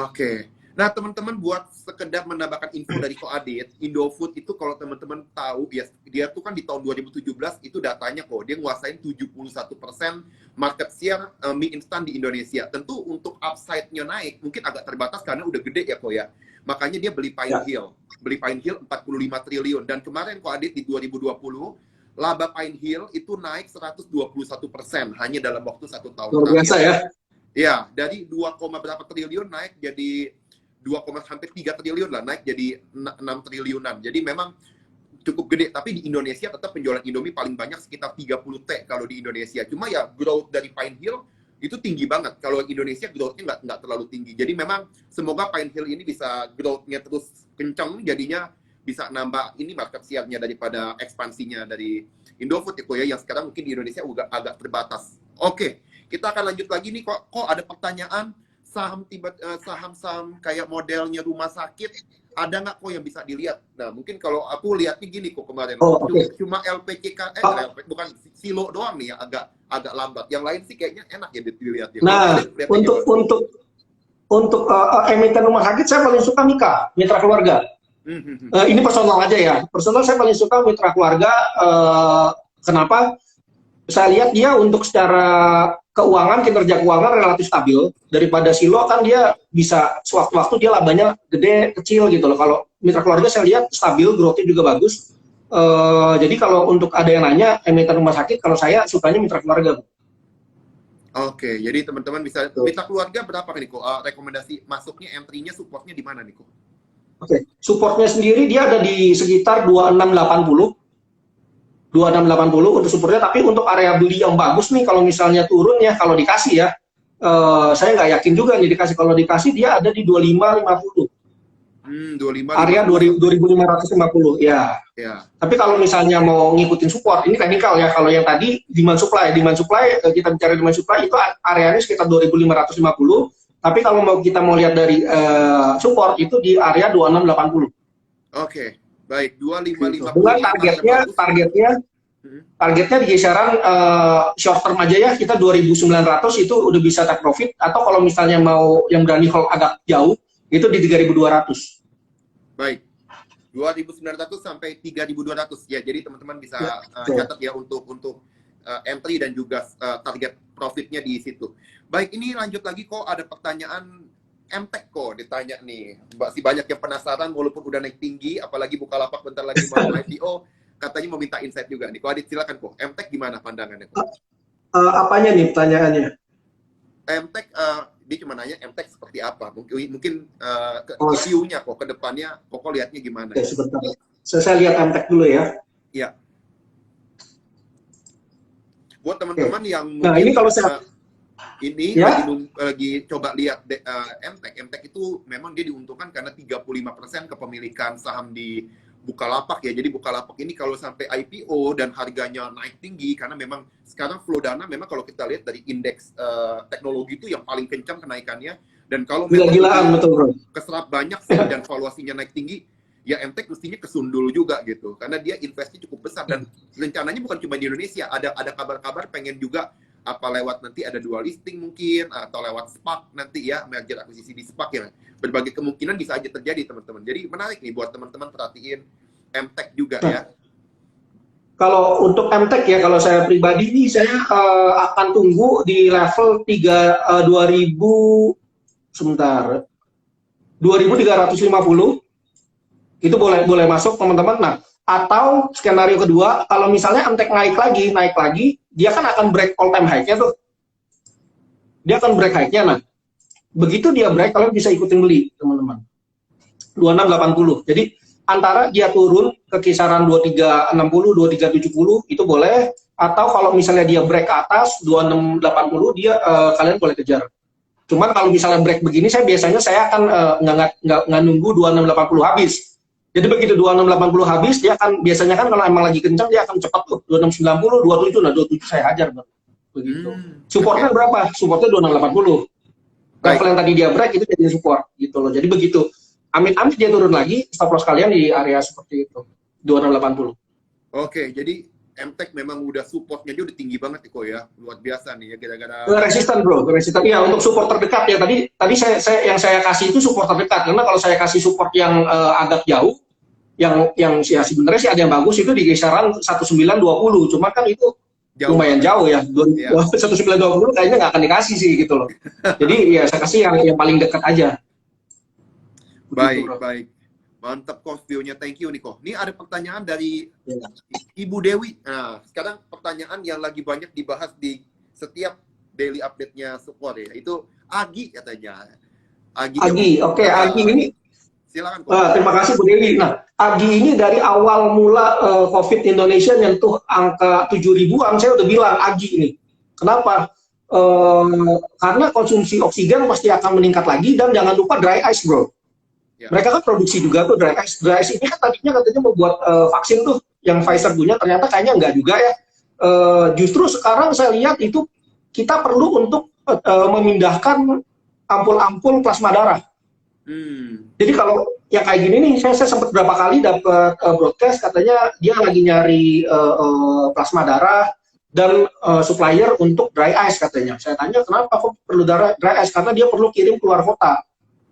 Oke. Nah, teman-teman buat sekedar menambahkan info dari Ko Adit, Indofood itu kalau teman-teman tahu, ya dia tuh kan di tahun 2017 itu datanya kok, dia nguasain 71% market share mie instan di Indonesia. Tentu untuk upside-nya naik, mungkin agak terbatas karena udah gede ya kok ya. Makanya dia beli Pine Hill. Beli Pine Hill 45 triliun. Dan kemarin Ko Adit di 2020, laba Pine Hill itu naik 121% hanya dalam waktu 1 tahun. Luar biasa ya? Ya, dari 2, berapa triliun naik jadi 2,3 triliun lah, naik jadi 6 triliunan. Jadi memang cukup gede. Tapi di Indonesia tetap penjualan Indomie paling banyak sekitar 30 T kalau di Indonesia. Cuma ya growth dari Pine Hill itu tinggi banget. Kalau Indonesia growth-nya nggak terlalu tinggi. Jadi memang semoga Pine Hill ini bisa growth-nya terus kencang, jadinya bisa nambah ini market share-nya daripada ekspansinya dari Indofood ya, yang sekarang mungkin di Indonesia agak terbatas. Oke, kita akan lanjut lagi nih, kok ada pertanyaan saham-saham kayak modelnya rumah sakit, ada nggak kok yang bisa dilihat? Nah, mungkin kalau aku lihatnya gini kok kemarin, cuma LPCK, bukan Silo doang nih ya, agak lambat. Yang lain sih kayaknya enak ya dilihat ya. Nah, untuk emiten rumah sakit saya paling suka Mitra Keluarga. Ini personal aja ya. Personal saya paling suka Mitra Keluarga. Kenapa? Saya lihat dia untuk secara keuangan, kinerja keuangan relatif stabil daripada silo kan dia bisa sewaktu-waktu dia labanya gede kecil gitu loh. Kalau mitra keluarga saya lihat stabil, growth-nya juga bagus. Jadi kalau untuk ada yang nanya emiten rumah sakit, kalau saya sukanya mitra keluarga. Oke, jadi teman-teman bisa mitra keluarga berapa nih kok? Rekomendasi masuknya, entry-nya, support-nya di mana nih kok? Oke, supportnya sendiri dia ada di sekitar 2680 untuk supportnya, tapi untuk area beli yang bagus nih kalau misalnya turun ya, kalau dikasih ya, saya nggak yakin juga nih dikasih, kalau dikasih dia ada di 2550. 25 area 2550 ya. Tapi kalau misalnya mau ngikutin support, ini teknikal ya, kalau yang tadi demand supply kita bicara demand supply itu areanya sekitar 2550, tapi kalau kita mau lihat dari support itu di area 2680. Oke. Baik, 2550. Dengan targetnya di kisaran short term aja ya, kita 2.900 itu udah bisa take profit, atau kalau misalnya mau yang berani hold agak jauh, itu di 3.200. Baik, 2.900 sampai 3.200 ya, jadi teman-teman bisa catat ya untuk entry dan juga target profitnya di situ. Baik, ini lanjut lagi kok, ada pertanyaan MTech kok ditanya nih, masih banyak yang penasaran walaupun udah naik tinggi, apalagi Bukalapak bentar lagi mau IPO, katanya mau minta insight juga nih. Kok Adit silakan kok, MTech gimana pandangannya kok? Apanya nih pertanyaannya? MTech, dia cuma nanya MTech seperti apa, mungkin view-nya kok, ke depannya kok lihatnya gimana? Oke, sebentar. Saya lihat MTech dulu ya. Iya. Buat teman-teman yang nah, mungkin, ini kalau saya ini ya? lagi coba lihat MTech itu memang dia diuntungkan karena 35% kepemilikan saham di Bukalapak ya. Jadi Bukalapak ini kalau sampai IPO dan harganya naik tinggi, karena memang sekarang flow dana memang kalau kita lihat dari indeks teknologi itu yang paling kencang kenaikannya, dan kalau gila-gilaan betul bro, keserap banyak dan valuasinya naik tinggi, ya MTech mestinya kesundul juga gitu, karena dia investasi cukup besar dan rencananya bukan cuma di Indonesia, ada kabar-kabar pengen juga apa lewat nanti ada dual listing mungkin, atau lewat SPAC nanti ya, merger akuisisi di SPAC ya. Berbagai kemungkinan bisa aja terjadi teman-teman. Jadi menarik nih buat teman-teman perhatiin MTech juga ya. Kalau untuk MTech ya, kalau saya pribadi nih saya akan tunggu di level 2350 itu boleh masuk teman-teman. Nah, atau skenario kedua, kalau misalnya MTech naik lagi, dia kan akan break all time high-nya tuh. Dia akan break high-nya. Nah, begitu dia break, kalian bisa ikutin beli, teman-teman. 2680. Jadi, antara dia turun ke kisaran 2360, 2370, itu boleh. Atau kalau misalnya dia break ke atas, 2680, dia kalian boleh kejar. Cuman kalau misalnya break begini, saya akan nggak nunggu 2680 habis. Jadi begitu 2680 habis, dia akan biasanya kan kalau emang lagi kencang dia akan cepat tuh 2690, 27, nah 27 saya hajar bang. Begitu. Supportnya berapa? Supportnya 2680. Level yang tadi dia break itu jadi support gitu loh. Jadi begitu. Amit-amit dia turun lagi, stop loss kalian di area seperti itu 2680. Oke, jadi MTech memang udah supportnya dia udah tinggi banget kok ya, luar biasa nih ya gara-gara. Resisten bro, resisten. Ya untuk support terdekat ya tadi saya kasih itu support terdekat, karena kalau saya kasih support yang agak jauh, yang ya sebenarnya sih ada yang bagus itu di kisaran 1920, cuma kan itu lumayan jauh ya, 1920 kayaknya nggak akan dikasih sih gitu loh. Jadi ya saya kasih yang paling dekat aja. Baik, baik. Mantap kok view-nya, thank you nih kok. Ini ada pertanyaan dari Ibu Dewi. Nah, sekarang pertanyaan yang lagi banyak dibahas di setiap daily update-nya support ya, itu Agi katanya. Agi, oke, Agi ini. Silakan. Terima kasih Bu Dewi. Nah, Agi ini dari awal mula COVID Indonesia nyentuh angka 7.000-an, saya udah bilang Agi ini. Kenapa? Karena konsumsi oksigen pasti akan meningkat lagi, dan jangan lupa dry ice bro. Ya. Mereka kan produksi juga tuh dry ice. Dry ice ini kan tadinya katanya mau buat vaksin tuh, yang Pfizer punya, ternyata kayaknya enggak juga ya. Justru sekarang saya lihat itu kita perlu untuk memindahkan ampul-ampul plasma darah. Jadi kalau yang kayak gini nih, saya sempat berapa kali dapat broadcast katanya dia lagi nyari plasma darah dan supplier untuk dry ice katanya. Saya tanya kenapa kok perlu dry ice, karena dia perlu kirim keluar kota.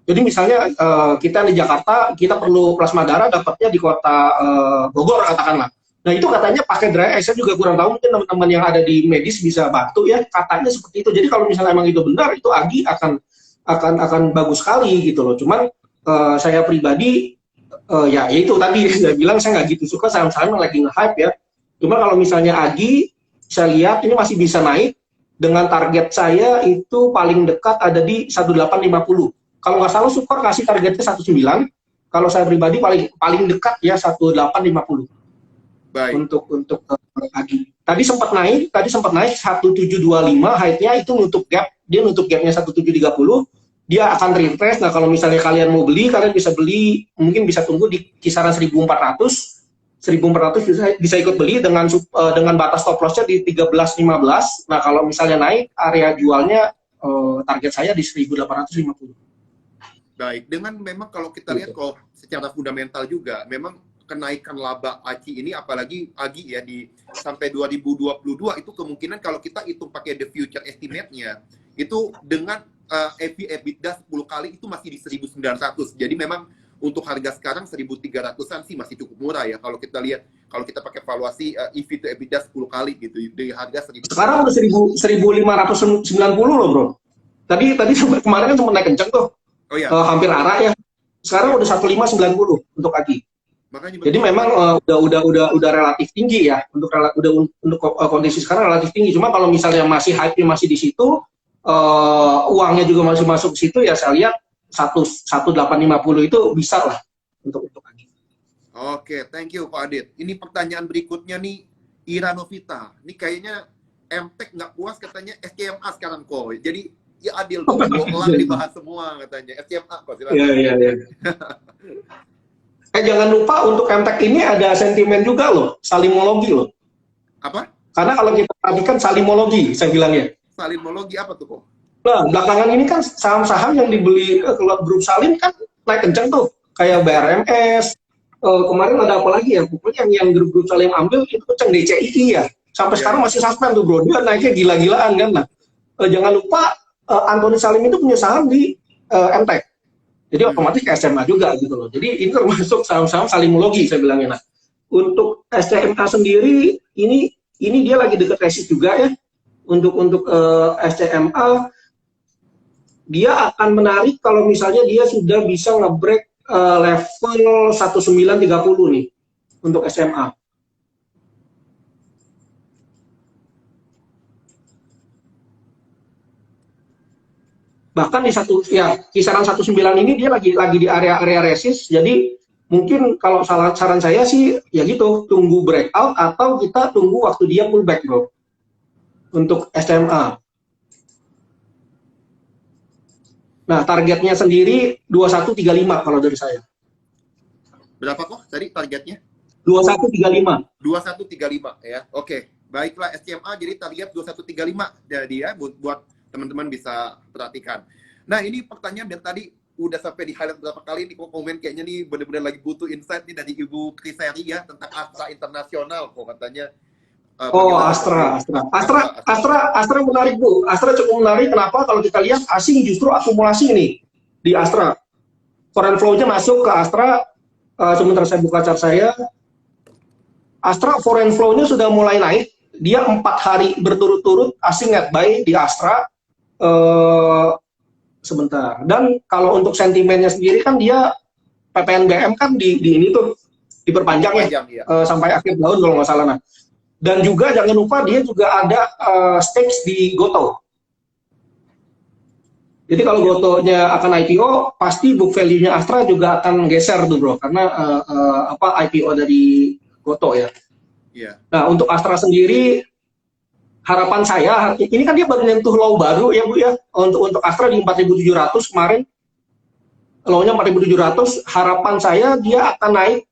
Jadi misalnya kita di Jakarta, kita perlu plasma darah dapatnya di kota Bogor katakanlah. Nah itu katanya pakai dry ice, saya juga kurang tahu, mungkin teman-teman yang ada di medis bisa bantu ya, katanya seperti itu. Jadi kalau misalnya emang itu benar, itu AGI akan bagus sekali gitu loh. Cuman saya pribadi ya itu tadi saya bilang saya nggak gitu suka saham-saham yang lagi nge-hype ya. Cuma kalau misalnya AGI, saya lihat ini masih bisa naik dengan target saya itu paling dekat ada di 1850. Kalau nggak salah Super kasih targetnya 19. Kalau saya pribadi paling dekat ya 1850. Baik. Untuk AGI. Tadi sempat naik 1725, height-nya itu nutup gap, dia nutup gapnya 1730, dia akan retrace. Nah kalau misalnya kalian mau beli, kalian bisa beli, mungkin bisa tunggu di kisaran 1400 bisa ikut beli dengan batas stop loss-nya di 13.15. Nah kalau misalnya naik, area jualnya target saya di 1850. Baik, dengan memang kalau kita lihat kalau secara fundamental juga, memang kenaikan laba AGI ini, apalagi AGI ya di sampai 2022 itu kemungkinan kalau kita hitung pakai the future estimate-nya itu dengan EV/EBITDA 10 kali itu masih di 1.900. Jadi memang untuk harga sekarang 1.300-an sih masih cukup murah ya kalau kita lihat, kalau kita pakai valuasi EV to EBITDA 10 kali gitu dari harga 1.000. Sekarang udah 1.590 loh bro. Tadi kemarin kan sempat naik kenceng tuh. Oh, iya. Hampir arah ya. Sekarang udah 1.590 untuk AGI. Makanya jadi memang udah relatif tinggi ya untuk kondisi sekarang relatif tinggi. Cuma kalau misalnya masih hype-nya masih di situ, uangnya juga masih masuk ke situ ya, saya lihat 1850 itu bisa lah untuk AGI. Oke, thank you Pak Adit. Ini pertanyaan berikutnya nih, Ira Novita. Ini kayaknya MTech nggak puas katanya SCMA sekarang kok. Jadi ya adil dong, ulang dibahas semua katanya. SCMA kok silakan. Iya. Jangan lupa untuk MTech ini ada sentimen juga loh, salimologi loh. Apa? Karena kalau kita perhatikan salimologi, saya bilangnya. Salimologi apa tuh kok? Nah, belakangan ini kan saham-saham yang dibeli grup Salim kan naik kencang tuh. Kayak BRMS, kemarin ada apa lagi ya, pokoknya yang grup Salim ambil itu kencang, DCII ya. Sampai sekarang masih suspend tuh bro, dia naiknya gila-gilaan kan. Nah, jangan lupa Antoni Salim itu punya saham di MTech. Jadi otomatis ke SMA juga gitu loh. Jadi ini termasuk saham-saham salimologi saya bilangnya. Nah, untuk SCMA sendiri ini dia lagi dekat resist juga ya. Untuk SCMA dia akan menarik kalau misalnya dia sudah bisa nge-break level 1930 nih untuk SMA. Bahkan di kisaran 19 ini dia lagi di area resist. Jadi mungkin kalau saran saya sih ya gitu, tunggu breakout atau kita tunggu waktu dia pullback bro untuk SMA. Nah targetnya sendiri 2135 kalau dari saya. Berapa kok tadi targetnya? 2135. 2135 ya. Oke, baiklah SCMA jadi target 2135 jadi ya buat teman-teman bisa perhatikan. Nah ini pertanyaan dan tadi udah sampai di highlight berapa kali nih kok komen kayaknya nih benar-benar lagi butuh insight nih dari Ibu Kriseri ya tentang Astra Internasional kok katanya. Astra menarik Bu. Astra cukup menarik. Kenapa? Kalau kita lihat asing justru akumulasi nih di Astra. Foreign flow-nya masuk ke Astra. Sebentar saya buka chart saya. Astra foreign flow-nya sudah mulai naik. Dia 4 hari berturut-turut asing net buy di Astra. Sebentar. Dan kalau untuk sentimennya sendiri kan dia PPNBM kan di ini tuh diperpanjang ya. Sampai akhir tahun kalau nggak salah. Nah. Dan juga jangan lupa dia juga ada stakes di Gotoh. Jadi kalau Gotohnya akan IPO, pasti book value-nya Astra juga akan geser tuh bro, karena IPO dari Gotoh ya. Nah untuk Astra sendiri, harapan saya, ini kan dia baru nyentuh low baru ya Bu ya, untuk Astra di 4.700 kemarin, low-nya 4.700, harapan saya dia akan naik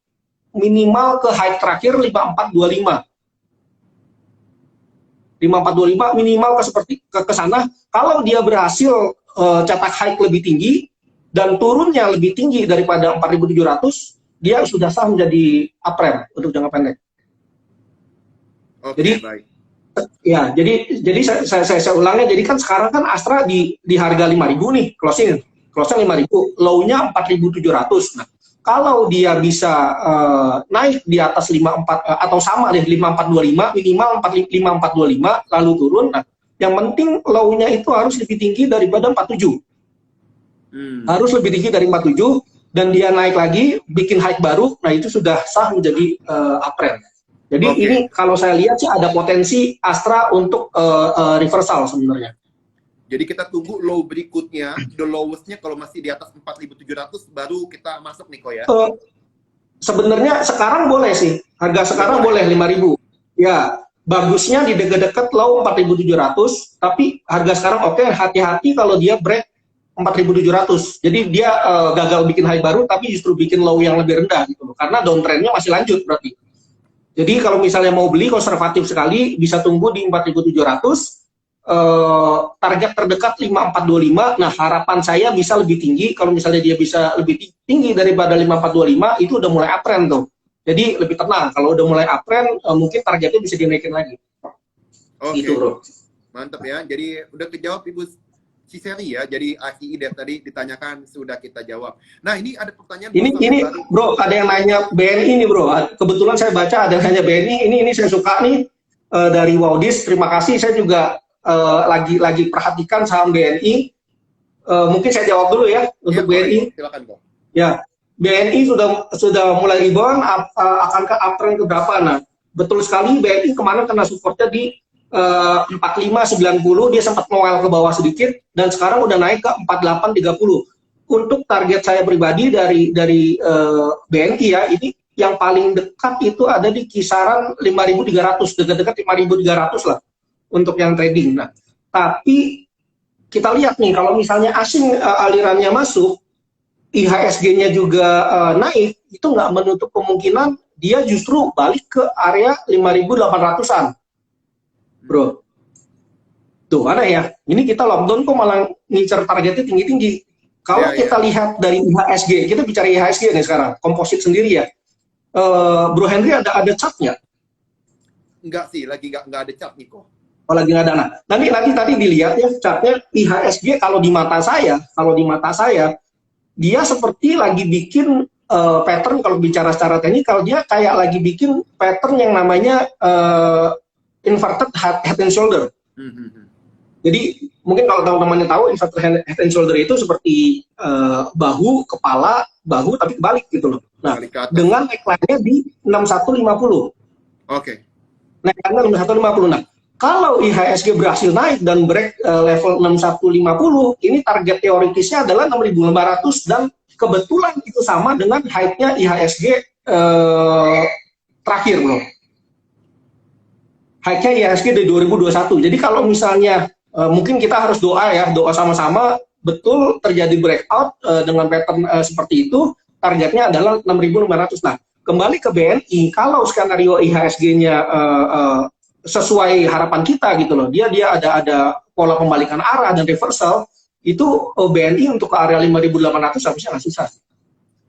minimal ke high terakhir 5425. 5425 minimal ke sana. Kalau dia berhasil cetak high lebih tinggi dan turunnya lebih tinggi daripada 4.700, dia sudah sah menjadi uptrend untuk jangka pendek. Jadi baik. Ya, jadi saya ulangnya, jadi kan sekarang kan Astra di harga 5.000 nih, closing 5.000, low-nya 4.700. Nah, Kalau dia bisa naik di atas 54 atau sama deh 5425, minimal 5425 lalu turun. Nah, yang penting low-nya itu harus lebih tinggi daripada 47. Harus lebih tinggi dari 47 dan dia naik lagi bikin high baru, nah itu sudah sah menjadi uptrend. Jadi ini kalau saya lihat sih ada potensi Astra untuk reversal sebenarnya. Jadi kita tunggu low berikutnya, the lowest-nya kalau masih di atas 4.700 baru kita masuk nih kok ya. Sebenarnya sekarang boleh sih, harga sekarang boleh 5.000. Ya, bagusnya di dekat-dekat low 4.700, tapi harga sekarang oke, hati-hati kalau dia break 4.700. Jadi dia gagal bikin high baru, tapi justru bikin low yang lebih rendah gitu loh. Karena downtrend-nya masih lanjut berarti. Jadi kalau misalnya mau beli konservatif sekali, bisa tunggu di 4.700. Target terdekat 5425. Nah, harapan saya bisa lebih tinggi. Kalau misalnya dia bisa lebih tinggi daripada 5425, itu udah mulai uptrend tuh. Jadi lebih tenang. Kalau udah mulai uptrend, mungkin targetnya bisa dinaikin lagi. Gitu, bro. Mantap ya. Jadi udah kejawab Ibu Ciseri ya. Jadi ACI tadi ditanyakan sudah kita jawab. Nah, ini ada pertanyaan. Ini bro, ada yang nanya BNI nih bro. Kebetulan saya baca ada yang nanya BNI. Ini saya suka nih dari Waudis. Terima kasih. Saya juga lagi perhatikan saham BNI. Mungkin saya jawab dulu ya untuk BNI. Silakan, Bro. Ya, BNI sudah mulai rebound, akan ke uptrend ke berapa? Nah, betul sekali BNI kemarin kena supportnya di 4590, dia sempat mewel ke bawah sedikit dan sekarang udah naik ke 4830. Untuk target saya pribadi dari BNI ya, ini yang paling dekat itu ada di kisaran 5.300, dekat-dekat 5.300 lah untuk yang trading. Nah, tapi kita lihat nih kalau misalnya asing alirannya masuk, IHSG-nya juga naik, itu nggak menutup kemungkinan dia justru balik ke area 5.800-an. Bro. Tuh, ada ya. Ini kita lockdown kok malah ngincer targetnya tinggi-tinggi. Kalau kita lihat dari IHSG, kita bicara IHSG nih sekarang, komposit sendiri ya. Bro Henry ada chartnya? Enggak sih, lagi nggak ada chart nih kok. Oh, lagi nggak ada. Nah, nanti tadi dilihat ya chartnya IHSG kalau di mata saya, dia seperti lagi bikin pattern. Kalau bicara secara teknikal, dia kayak lagi bikin pattern yang namanya inverted head and shoulder. Jadi mungkin kalau teman-temannya tahu inverted head and shoulder itu seperti bahu, kepala, bahu tapi kebalik gitu loh. Nah, dengan neckline-nya di 6150. Oke. Neckline-nya 6150. Nah, kalau IHSG berhasil naik dan break level 6150, ini target teoritisnya adalah 6.500 dan kebetulan itu sama dengan height-nya IHSG terakhir, bro. Height-nya IHSG di 2021. Jadi kalau misalnya mungkin kita harus doa sama-sama betul terjadi breakout dengan pattern seperti itu, targetnya adalah 6.500. Nah, kembali ke BNI, kalau skenario IHSG-nya sesuai harapan kita gitu loh, dia ada pola pembalikan arah dan reversal, itu BNI untuk ke area 5.800 harusnya nggak susah.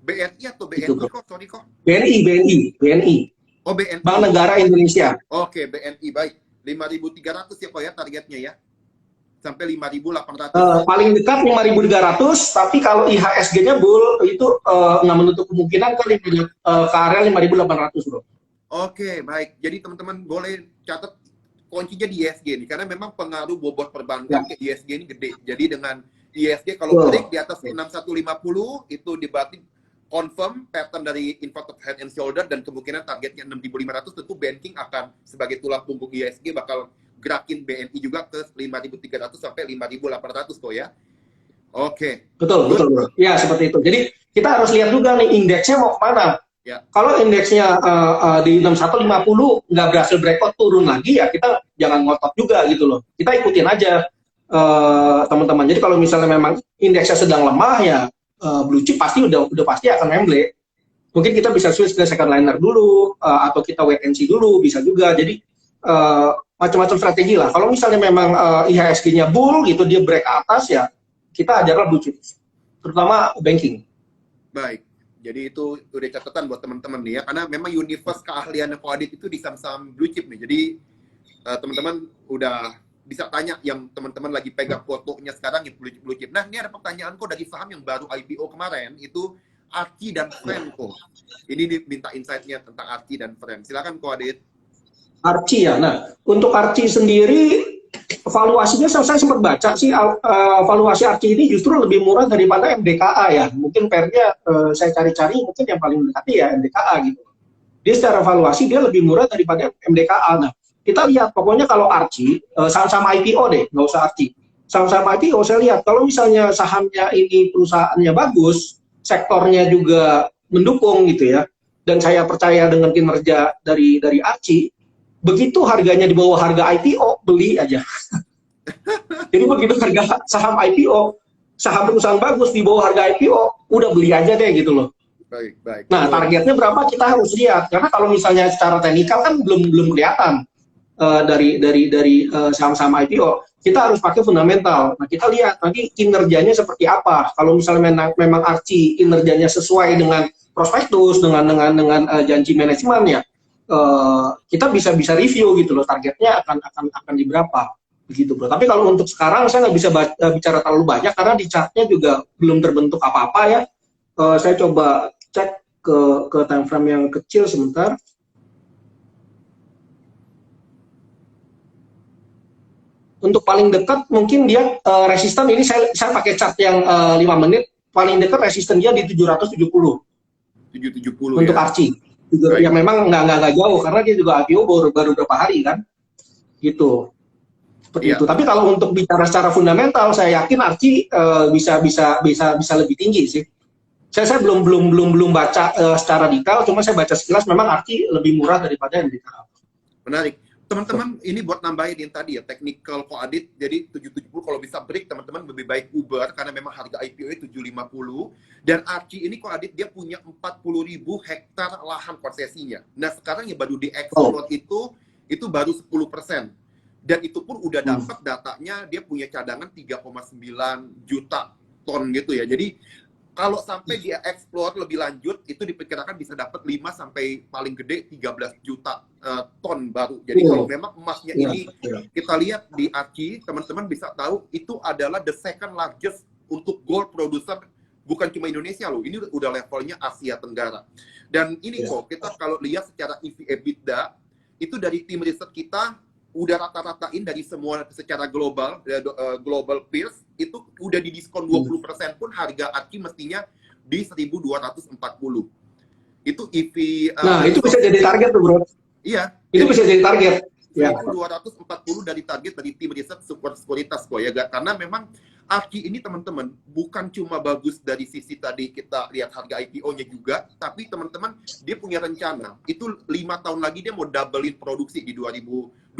BNI atau BNI gitu, kok? Sorry kok. BNI. Oh, BNI. Bank Negara Indonesia. Oke, BNI baik. 5.300 ya kok ya targetnya ya. Sampai 5.800. Paling dekat 5.300, tapi kalau IHSG-nya bull itu nggak menutup kemungkinan ke area 5.800, bro. Oke, baik. Jadi teman-teman boleh catat kuncinya di IHSG nih, karena memang pengaruh bobot perbankan ke IHSG ini gede. Jadi dengan IHSG kalau break di atas 6150 itu berarti confirm pattern dari inverted head and shoulder dan kemungkinan targetnya 6.500, tentu banking akan sebagai tulang punggung IHSG bakal gerakin BNI juga ke 5.300 sampai 5.800 kok ya. Oke. Betul, bro. Ya, seperti itu. Jadi kita harus lihat juga nih indeksnya mau kemana. Ya. Kalau indeksnya di 6150 nggak berhasil breakout turun lagi, ya kita jangan ngotot juga gitu loh. Kita ikutin aja teman-teman. Jadi kalau misalnya memang indeksnya sedang lemah ya blue chip pasti udah pasti akan memble. Mungkin kita bisa switch ke second liner dulu atau kita wait and see dulu bisa juga. Jadi macam-macam strategi lah. Kalau misalnya memang IHSG-nya bull gitu dia break atas ya kita ajarlah blue chip, terutama banking. Baik. Jadi itu udah catatan buat teman-teman nih ya, karena memang universe keahlian Ko Adit itu di saham-saham blue chip nih. Jadi teman-teman udah bisa tanya yang teman-teman lagi pegang fotonya sekarang yang blue chip. Nah, ini ada pertanyaan kok dari saham yang baru IPO kemarin, itu Archie dan Friend kok. Ini diminta insight-nya tentang Archie dan Friend. Silakan Ko Adit. Archie ya. Nah, untuk Archie sendiri valuasinya saya sempat baca sih, valuasi Archie ini justru lebih murah daripada MDKA ya. Mungkin pairnya saya cari-cari mungkin yang paling mendekati ya MDKA gitu. Dia secara valuasi dia lebih murah daripada MDKA. Nah, kita lihat pokoknya kalau Archie sama-sama IPO deh, nggak usah Archie. Sama-sama IPO saya lihat kalau misalnya sahamnya ini perusahaannya bagus, sektornya juga mendukung gitu ya. Dan saya percaya dengan kinerja dari Archie, begitu harganya di bawah harga IPO, beli aja. Jadi begitu harga saham IPO, saham perusahaan bagus di bawah harga IPO, udah beli aja deh gitu loh. Baik. Nah, targetnya berapa kita harus lihat, karena kalau misalnya secara teknikal kan belum kelihatan dari saham-saham IPO. Kita harus pakai fundamental. Nah, kita lihat nanti kinerjanya seperti apa. Kalau misalnya memang Archie kinerjanya sesuai dengan prospektus, dengan janji manajemen ya, kita bisa review gitu loh, targetnya akan di berapa begitu bro. Tapi kalau untuk sekarang saya nggak bisa bicara terlalu banyak karena di chartnya juga belum terbentuk apa-apa ya. Saya coba cek ke time frame yang kecil sebentar. Untuk paling dekat mungkin dia resisten ini saya pakai chart yang 5 menit. Paling dekat resisten dia di 770. 770 untuk ya. Archie. Yang memang nggak jauh karena dia juga IPO baru berapa hari kan, gitu. Seperti itu. Tapi kalau untuk bicara secara fundamental, saya yakin Archie bisa lebih tinggi sih. Saya belum baca secara detail, cuma saya baca sekilas memang Archie lebih murah daripada yang ditaruh. Menarik. Teman-teman, ini buat nambahin yang tadi ya, technical Ko Adit, jadi 770 kalau bisa break, teman-teman lebih baik Uber, karena memang harga IPO-nya 750, dan Archie ini Ko Adit, dia punya 40.000 hektar lahan konsesinya. Nah, sekarang ya baru diekspor itu baru 10%. Dan itu pun udah dapat datanya, dia punya cadangan 3,9 juta ton gitu ya. Jadi, kalau sampai dia eksplor lebih lanjut, itu diperkirakan bisa dapat 5 sampai paling gede 13 juta ton baru. Jadi kalau memang emasnya ini kita lihat di Archie, teman-teman bisa tahu itu adalah the second largest untuk gold producer, bukan cuma Indonesia loh, ini udah levelnya Asia Tenggara. Dan ini kok kita kalau lihat secara EV EBITDA, itu dari tim riset kita udah rata-ratain dari semua secara global peers itu udah di diskon 20% pun harga Archie mestinya di 1.240. Itu EV nah, itu bisa jadi target tuh, bro. Iya. Itu bisa jadi target. 1.240 dari target dari tim riset Super Sekuritas kok ya, karena memang Archie ini teman-teman bukan cuma bagus dari sisi tadi kita lihat harga IPO-nya juga, tapi teman-teman dia punya rencana itu 5 tahun lagi dia mau doublein produksi di 2026,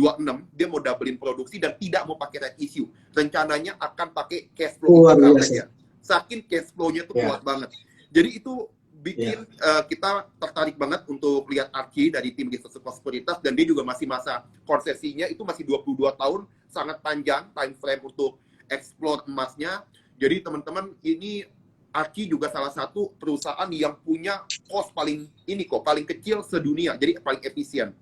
dia mau doublein produksi dan tidak mau pakai right issue, rencananya akan pakai cash flow aja, saking cash flow-nya tuh kuat banget. Jadi itu bikin kita tertarik banget untuk lihat Archie dari tim riset Super Sekuritas, dan dia juga masih masa konsesinya itu masih 22 tahun, sangat panjang time frame untuk explore emasnya. Jadi teman-teman, ini Archie juga salah satu perusahaan yang punya cost paling paling kecil sedunia, jadi paling efisien.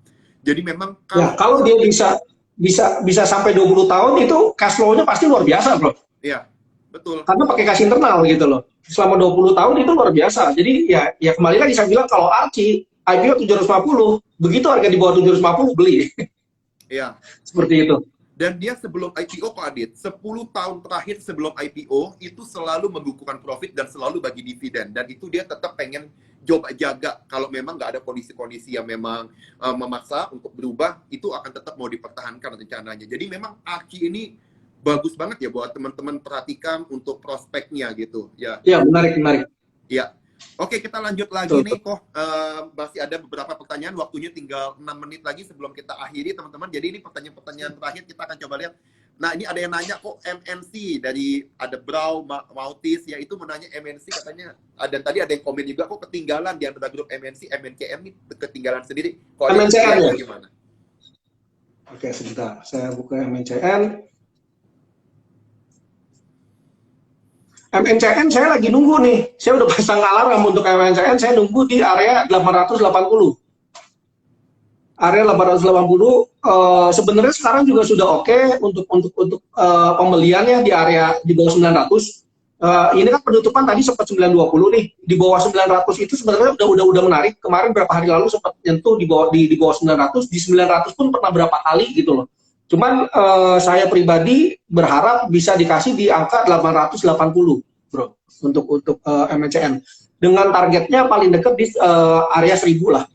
Jadi memang kalau dia bisa sampai 20 tahun itu cash flow-nya pasti luar biasa, bro. Iya, betul. Karena pakai cash internal gitu loh. Selama 20 tahun itu luar biasa. Jadi ya kembali lagi saya bilang kalau Archie IPO 750, begitu harga di bawah 750 beli. Iya. Seperti itu. Dan dia sebelum IPO Ko Adit, 10 tahun terakhir sebelum IPO itu selalu membukukan profit dan selalu bagi dividen. Dan itu dia tetap pengen coba jaga kalau memang nggak ada kondisi-kondisi yang memang memaksa untuk berubah, itu akan tetap mau dipertahankan rencananya. Jadi memang Archie ini bagus banget ya buat teman-teman perhatikan untuk prospeknya gitu. Ya. Iya, menarik. Iya. Oke, kita lanjut lagi nih kok. Masih ada beberapa pertanyaan, waktunya tinggal 6 menit lagi sebelum kita akhiri teman-teman. Jadi ini pertanyaan-pertanyaan terakhir, kita akan coba lihat. Nah, ini ada yang nanya kok MNC dari ada Brow Mautis, ya itu menanya MNC katanya. Dan tadi ada yang komen juga kok ketinggalan di antara grup MNC, MNCM ini ketinggalan sendiri. Kok MNCN ya? Gimana? Oke, sebentar. Saya buka MNCN. MNCN saya lagi nunggu nih. Saya udah pasang alarm untuk MNCN, saya nunggu di area 880. Area 880 sebenarnya sekarang juga sudah oke untuk pembeliannya di area di bawah 900. Ini kan penutupan tadi sempat 920 nih, di bawah 900 itu sebenarnya udah menarik. Kemarin berapa hari lalu sempat nyentuh di bawah 900, di 900 pun pernah berapa kali gitu loh. Cuman saya pribadi berharap bisa dikasih di angka 880, bro, untuk MNCN. Dengan targetnya paling dekat di area 1000 lah.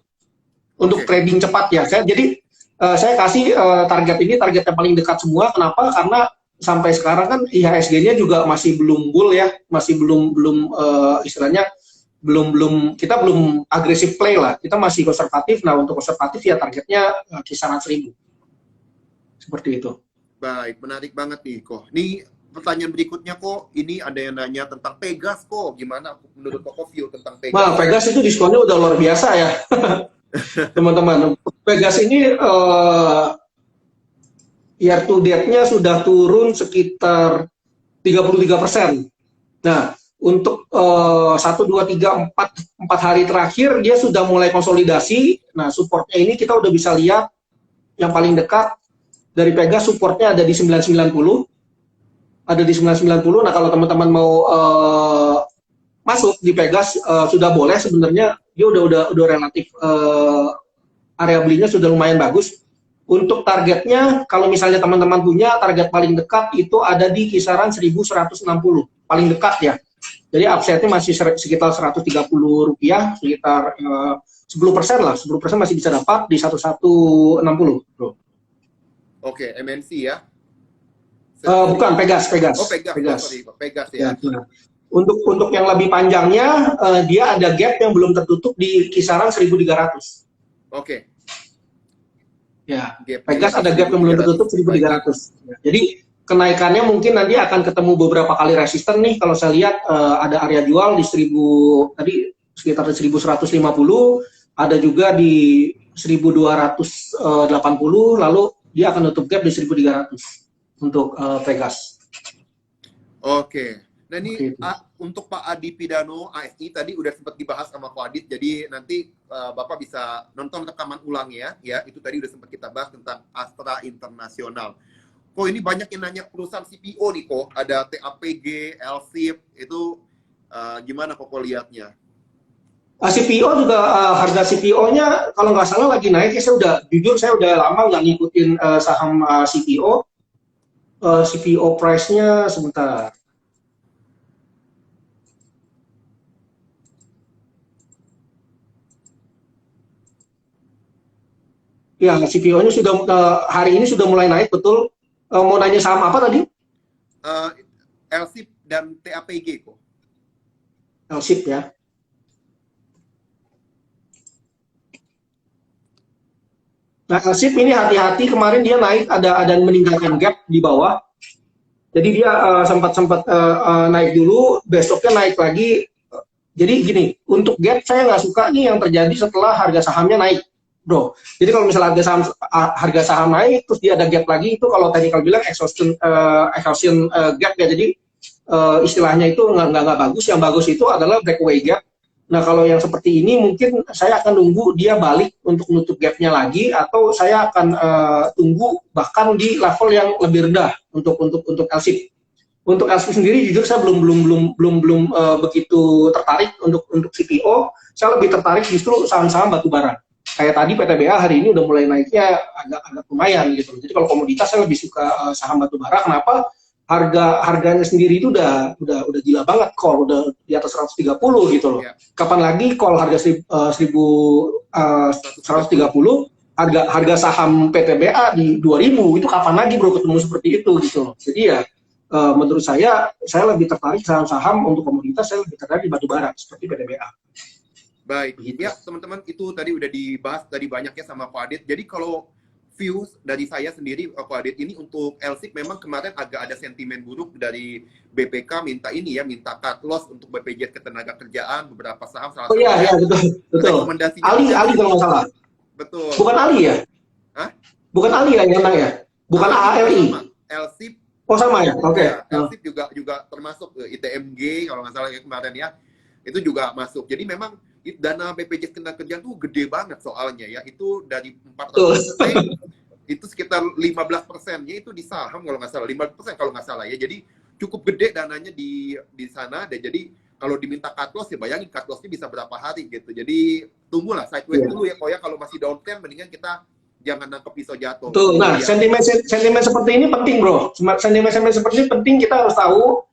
Untuk trading cepat ya. Saya kasih target ini target yang paling dekat semua. Kenapa? Karena sampai sekarang kan IHSG-nya juga masih belum bull ya, masih belum istilahnya kita belum agresif play lah, kita masih konservatif. Nah untuk konservatif ya targetnya kisaran 1000 seperti itu. Baik, menarik banget nih kok. Nih pertanyaan berikutnya kok, ini ada yang nanya tentang Pegas kok, gimana menurut Koko view tentang Pegas? Nah Pegas itu diskonnya udah luar biasa ya teman-teman. Pegas ini year to date-nya sudah turun sekitar 33%. Nah, untuk 1, 2, 3, 4 hari terakhir dia sudah mulai konsolidasi. Nah, supportnya ini kita udah bisa lihat yang paling dekat dari Pegas, supportnya ada di 990. Ada di 990. Nah, kalau teman-teman mau masuk di Pegas sudah boleh sebenarnya. Dia udah relatif area belinya sudah lumayan bagus. Untuk targetnya, kalau misalnya teman-teman punya target paling dekat itu ada di kisaran 1160, paling dekat ya. Jadi upside-nya masih sekitar 130 rupiah, sekitar 10% lah, 10% masih bisa dapat di 1160, bro. Oke, MNC ya? Bukan, Pegas. Oh, Pegas. Oh, sorry, Pegas ya. Nah. Untuk yang lebih panjangnya, dia ada gap yang belum tertutup di kisaran 1300. Oke. Ya, Pegas ada gap yang belum tertutup 1300. Ya, jadi kenaikannya mungkin nanti akan ketemu beberapa kali resisten nih. Kalau saya lihat ada area jual di 1000 tadi sekitar 1150, ada juga di 1280, lalu dia akan tutup gap di 1300 untuk Pegas. Oke. Nah ini untuk Pak Adi Pidano ASI tadi udah sempat dibahas sama Ko Adit, jadi nanti Bapak bisa nonton rekaman ulang ya. Itu tadi udah sempat kita bahas tentang Astra Internasional. Kok ini banyak yang nanya perusahaan CPO nih kok, ada TAPG, LSIP, itu gimana kok lihatnya? CPO juga harga CPO-nya kalau nggak salah lagi naik ya. Saya udah lama nggak ngikutin saham CPO. CPO price-nya sebentar. Ya, CPO-nya sudah hari ini sudah mulai naik, betul. Mau nanya saham apa tadi? LSIP dan TAPG kok. LSIP ya. Nah, LSIP ini hati-hati, kemarin dia naik ada meninggalkan gap di bawah. Jadi dia sempat naik dulu, besoknya naik lagi. Jadi gini, untuk gap saya nggak suka nih yang terjadi setelah harga sahamnya naik, bro. Jadi kalau misalnya harga saham naik, terus dia ada gap lagi, itu kalau tadi kalau bilang exhaustion gap ya. Jadi istilahnya itu nggak bagus. Yang bagus itu adalah breakaway gap. Nah kalau yang seperti ini mungkin saya akan nunggu dia balik untuk nutup gapnya lagi, atau saya akan tunggu bahkan di level yang lebih rendah untuk LSIP. Untuk LSIP sendiri jujur saya belum begitu tertarik untuk CPO. Saya lebih tertarik justru saham-saham batubara. Kayak tadi PTBA hari ini udah mulai naiknya agak lumayan gitu. Jadi kalau komoditas saya lebih suka saham batubara. Kenapa? Harganya sendiri itu udah gila banget, call udah di atas 130 gitu loh. Yeah. Kapan lagi call harga 130, harga saham PTBA di 2000, itu kapan lagi bro ketemu seperti itu gitu loh. Jadi ya menurut saya lebih tertarik saham-saham untuk komoditas, saya lebih tertarik di batubara seperti PTBA. Baik, ya teman-teman, itu tadi udah dibahas tadi banyaknya sama Ko Adit. Jadi kalau views dari saya sendiri, Ko Adit, ini untuk LSIP memang kemarin agak ada sentimen buruk dari BPK, minta cut loss untuk BPJS Ketenagakerjaan, beberapa saham. Oh iya, betul. Ali kalau nggak salah. Betul. Bukan Ali ya? Hah? Bukan Ali yang menang ya? Bukan AALI? LSIP. Oh sama ya? Oke. Ya, LSIP juga termasuk ITMG kalau nggak salah ya kemarin ya. Itu juga masuk. Jadi memang dana BPJS Ketenagakerjaan tuh gede banget soalnya ya. Itu dari 400 itu sekitar 15%-nya itu di saham kalau nggak salah, 15% kalau nggak salah ya. Jadi cukup gede dananya di sana, dan jadi kalau diminta cut loss ya bayangin cut loss-nya bisa berapa hari gitu. Jadi tunggulah sideways dulu ya, Ko ya. Kalau masih downtrend mendingan kita jangan nangkep pisau jatuh. Betul. Nah, sentimen seperti ini penting, bro. Sentimen seperti ini penting, kita harus tahu.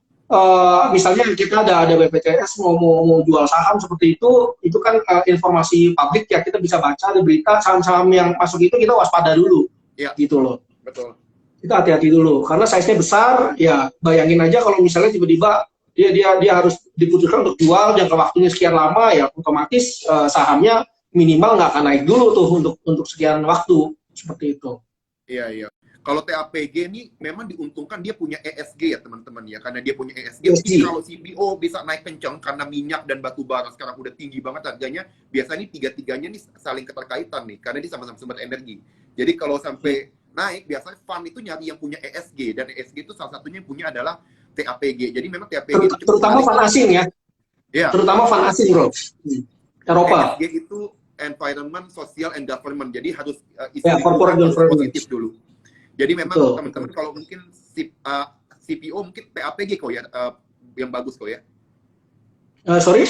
Misalnya kita ada BPJS mau jual saham seperti itu kan informasi publik ya, kita bisa baca, ada berita saham-saham yang masuk itu kita waspada dulu, ya, gitu loh. Betul. Kita hati-hati dulu, karena size-nya besar, ya bayangin aja kalau misalnya tiba-tiba dia harus diputuskan untuk jual jangka waktunya sekian lama, ya otomatis sahamnya minimal nggak akan naik dulu tuh untuk sekian waktu, seperti itu. Iya. Kalau TAPG ini memang diuntungkan dia punya ESG ya teman-teman ya, karena dia punya ESG. Kalau CPO bisa naik kencang karena minyak dan batu bara sekarang udah tinggi banget harganya, biasanya tiga-tiganya nih saling keterkaitan nih, karena dia sama-sama sumber energi. Jadi kalau sampai naik, biasanya fund itu nyari yang punya ESG, dan ESG itu salah satunya yang punya adalah TAPG. Jadi memang TAPG itu terutama fund asing ya. Terutama fund asing, bro. Eropa. ESG itu environment, social, and government. Jadi harus corporate governance positif dulu. Jadi memang teman-teman kalau mungkin CPO mungkin TAPG kok ya, yang bagus kok ya. Sorry?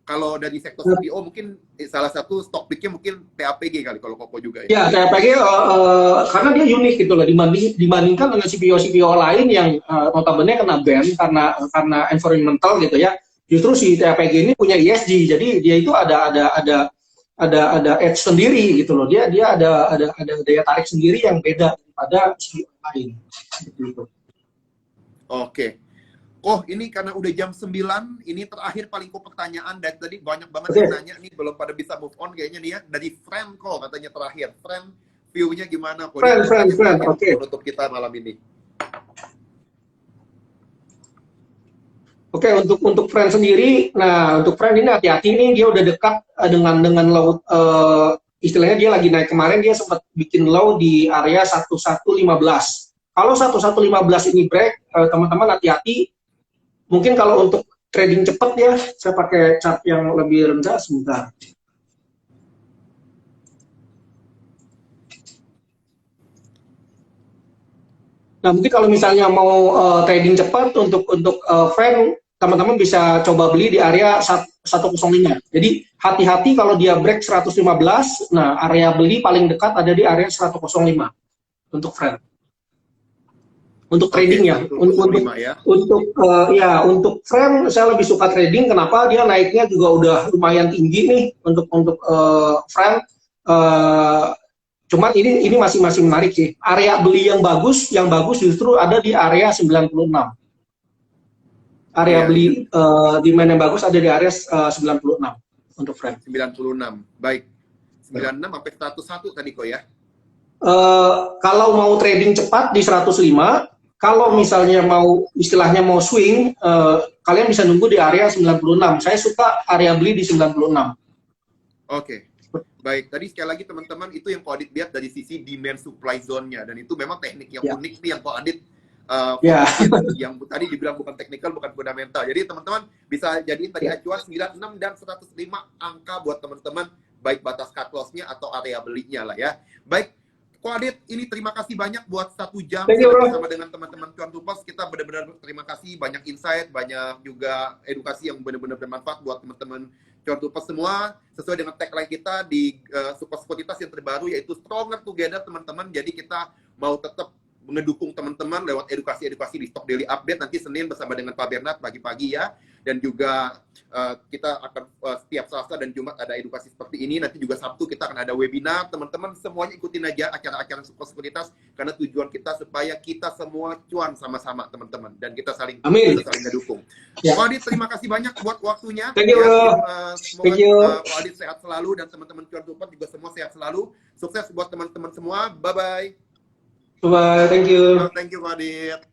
Kalau dari sektor CPO mungkin salah satu stock picknya mungkin TAPG kali kalau Koko juga ya. Ya, TAPG karena dia unik gitu loh, dibandingkan dengan CPO lain yang notabene kena ban karena environmental gitu ya. Justru si TAPG ini punya ESG, jadi dia itu ada edge sendiri gitu loh. Dia ada daya tarik sendiri yang beda daripada CPO lain. Gitu. Oke. Oh, ini karena udah jam 9, ini terakhir paling kok pertanyaan dari tadi banyak banget yang nanya nih, belum pada bisa move on kayaknya nih ya. Dari friend kok katanya terakhir. Friend view-nya gimana kok? Friend. Oke. Untuk kita malam ini. Oke, untuk friend sendiri, nah untuk friend ini hati-hati nih, dia udah dekat dengan low, istilahnya dia lagi naik kemarin, dia sempat bikin low di area 1115. Kalau 1115 ini break, teman-teman hati-hati. Mungkin kalau untuk trading cepat ya, saya pakai chart yang lebih rendah sebentar. Nah, mungkin kalau misalnya mau trading cepat untuk friend, teman-teman bisa coba beli di area 105. Jadi hati-hati kalau dia break 115, nah area beli paling dekat ada di area 105 untuk friend. Untuk trading ya, untuk friend saya lebih suka trading. Kenapa? Dia naiknya juga udah lumayan tinggi nih untuk friend. Cuman ini masih menarik sih. Area beli yang bagus justru ada di area 96. Area beli demand yang bagus ada di area 96 untuk friend. 96, baik. 96 sampai 101 tadi kok ya. Kalau mau trading cepat di 105. Kalau misalnya istilahnya mau swing, kalian bisa nunggu di area 96. Saya suka area beli di 96. Oke. Baik, tadi sekali lagi teman-teman, itu yang Ko Adit lihat dari sisi demand supply zone-nya, dan itu memang teknik yang unik nih yang Ko Adit yang tadi dibilang bukan teknikal, bukan fundamental. Jadi teman-teman bisa jadiin tadi acuan 96 dan 105 angka buat teman-teman, baik batas cut loss-nya atau area belinya lah ya. Baik, Ko Adit, ini terima kasih banyak buat 1 jam bersama dengan teman-teman Cuan Tupas. Kita benar-benar terima kasih, banyak insight, banyak juga edukasi yang benar-benar bermanfaat buat teman-teman Cuan Tupas semua. Sesuai dengan tagline kita di Super Sekuritas yang terbaru, yaitu Stronger Together, teman-teman. Jadi kita mau tetap ngedukung teman-teman lewat edukasi-edukasi di Stock Daily Update nanti Senin bersama dengan Pak Bernard pagi-pagi ya. Dan juga kita akan setiap Selasa dan Jumat ada edukasi seperti ini. Nanti juga Sabtu kita akan ada webinar. Teman-teman semuanya ikutin aja acara-acara Super Sekuritas, karena tujuan kita supaya kita semua cuan sama-sama teman-teman, dan kita saling ngedukung. Pak Adit, terima kasih banyak buat waktunya. Thank you. Semoga Pak Adit sehat selalu dan teman-teman Cuan Tupas juga semua sehat selalu. Sukses buat teman-teman semua. Bye-bye. Bye-bye, thank you. Thank you, Pak Adit.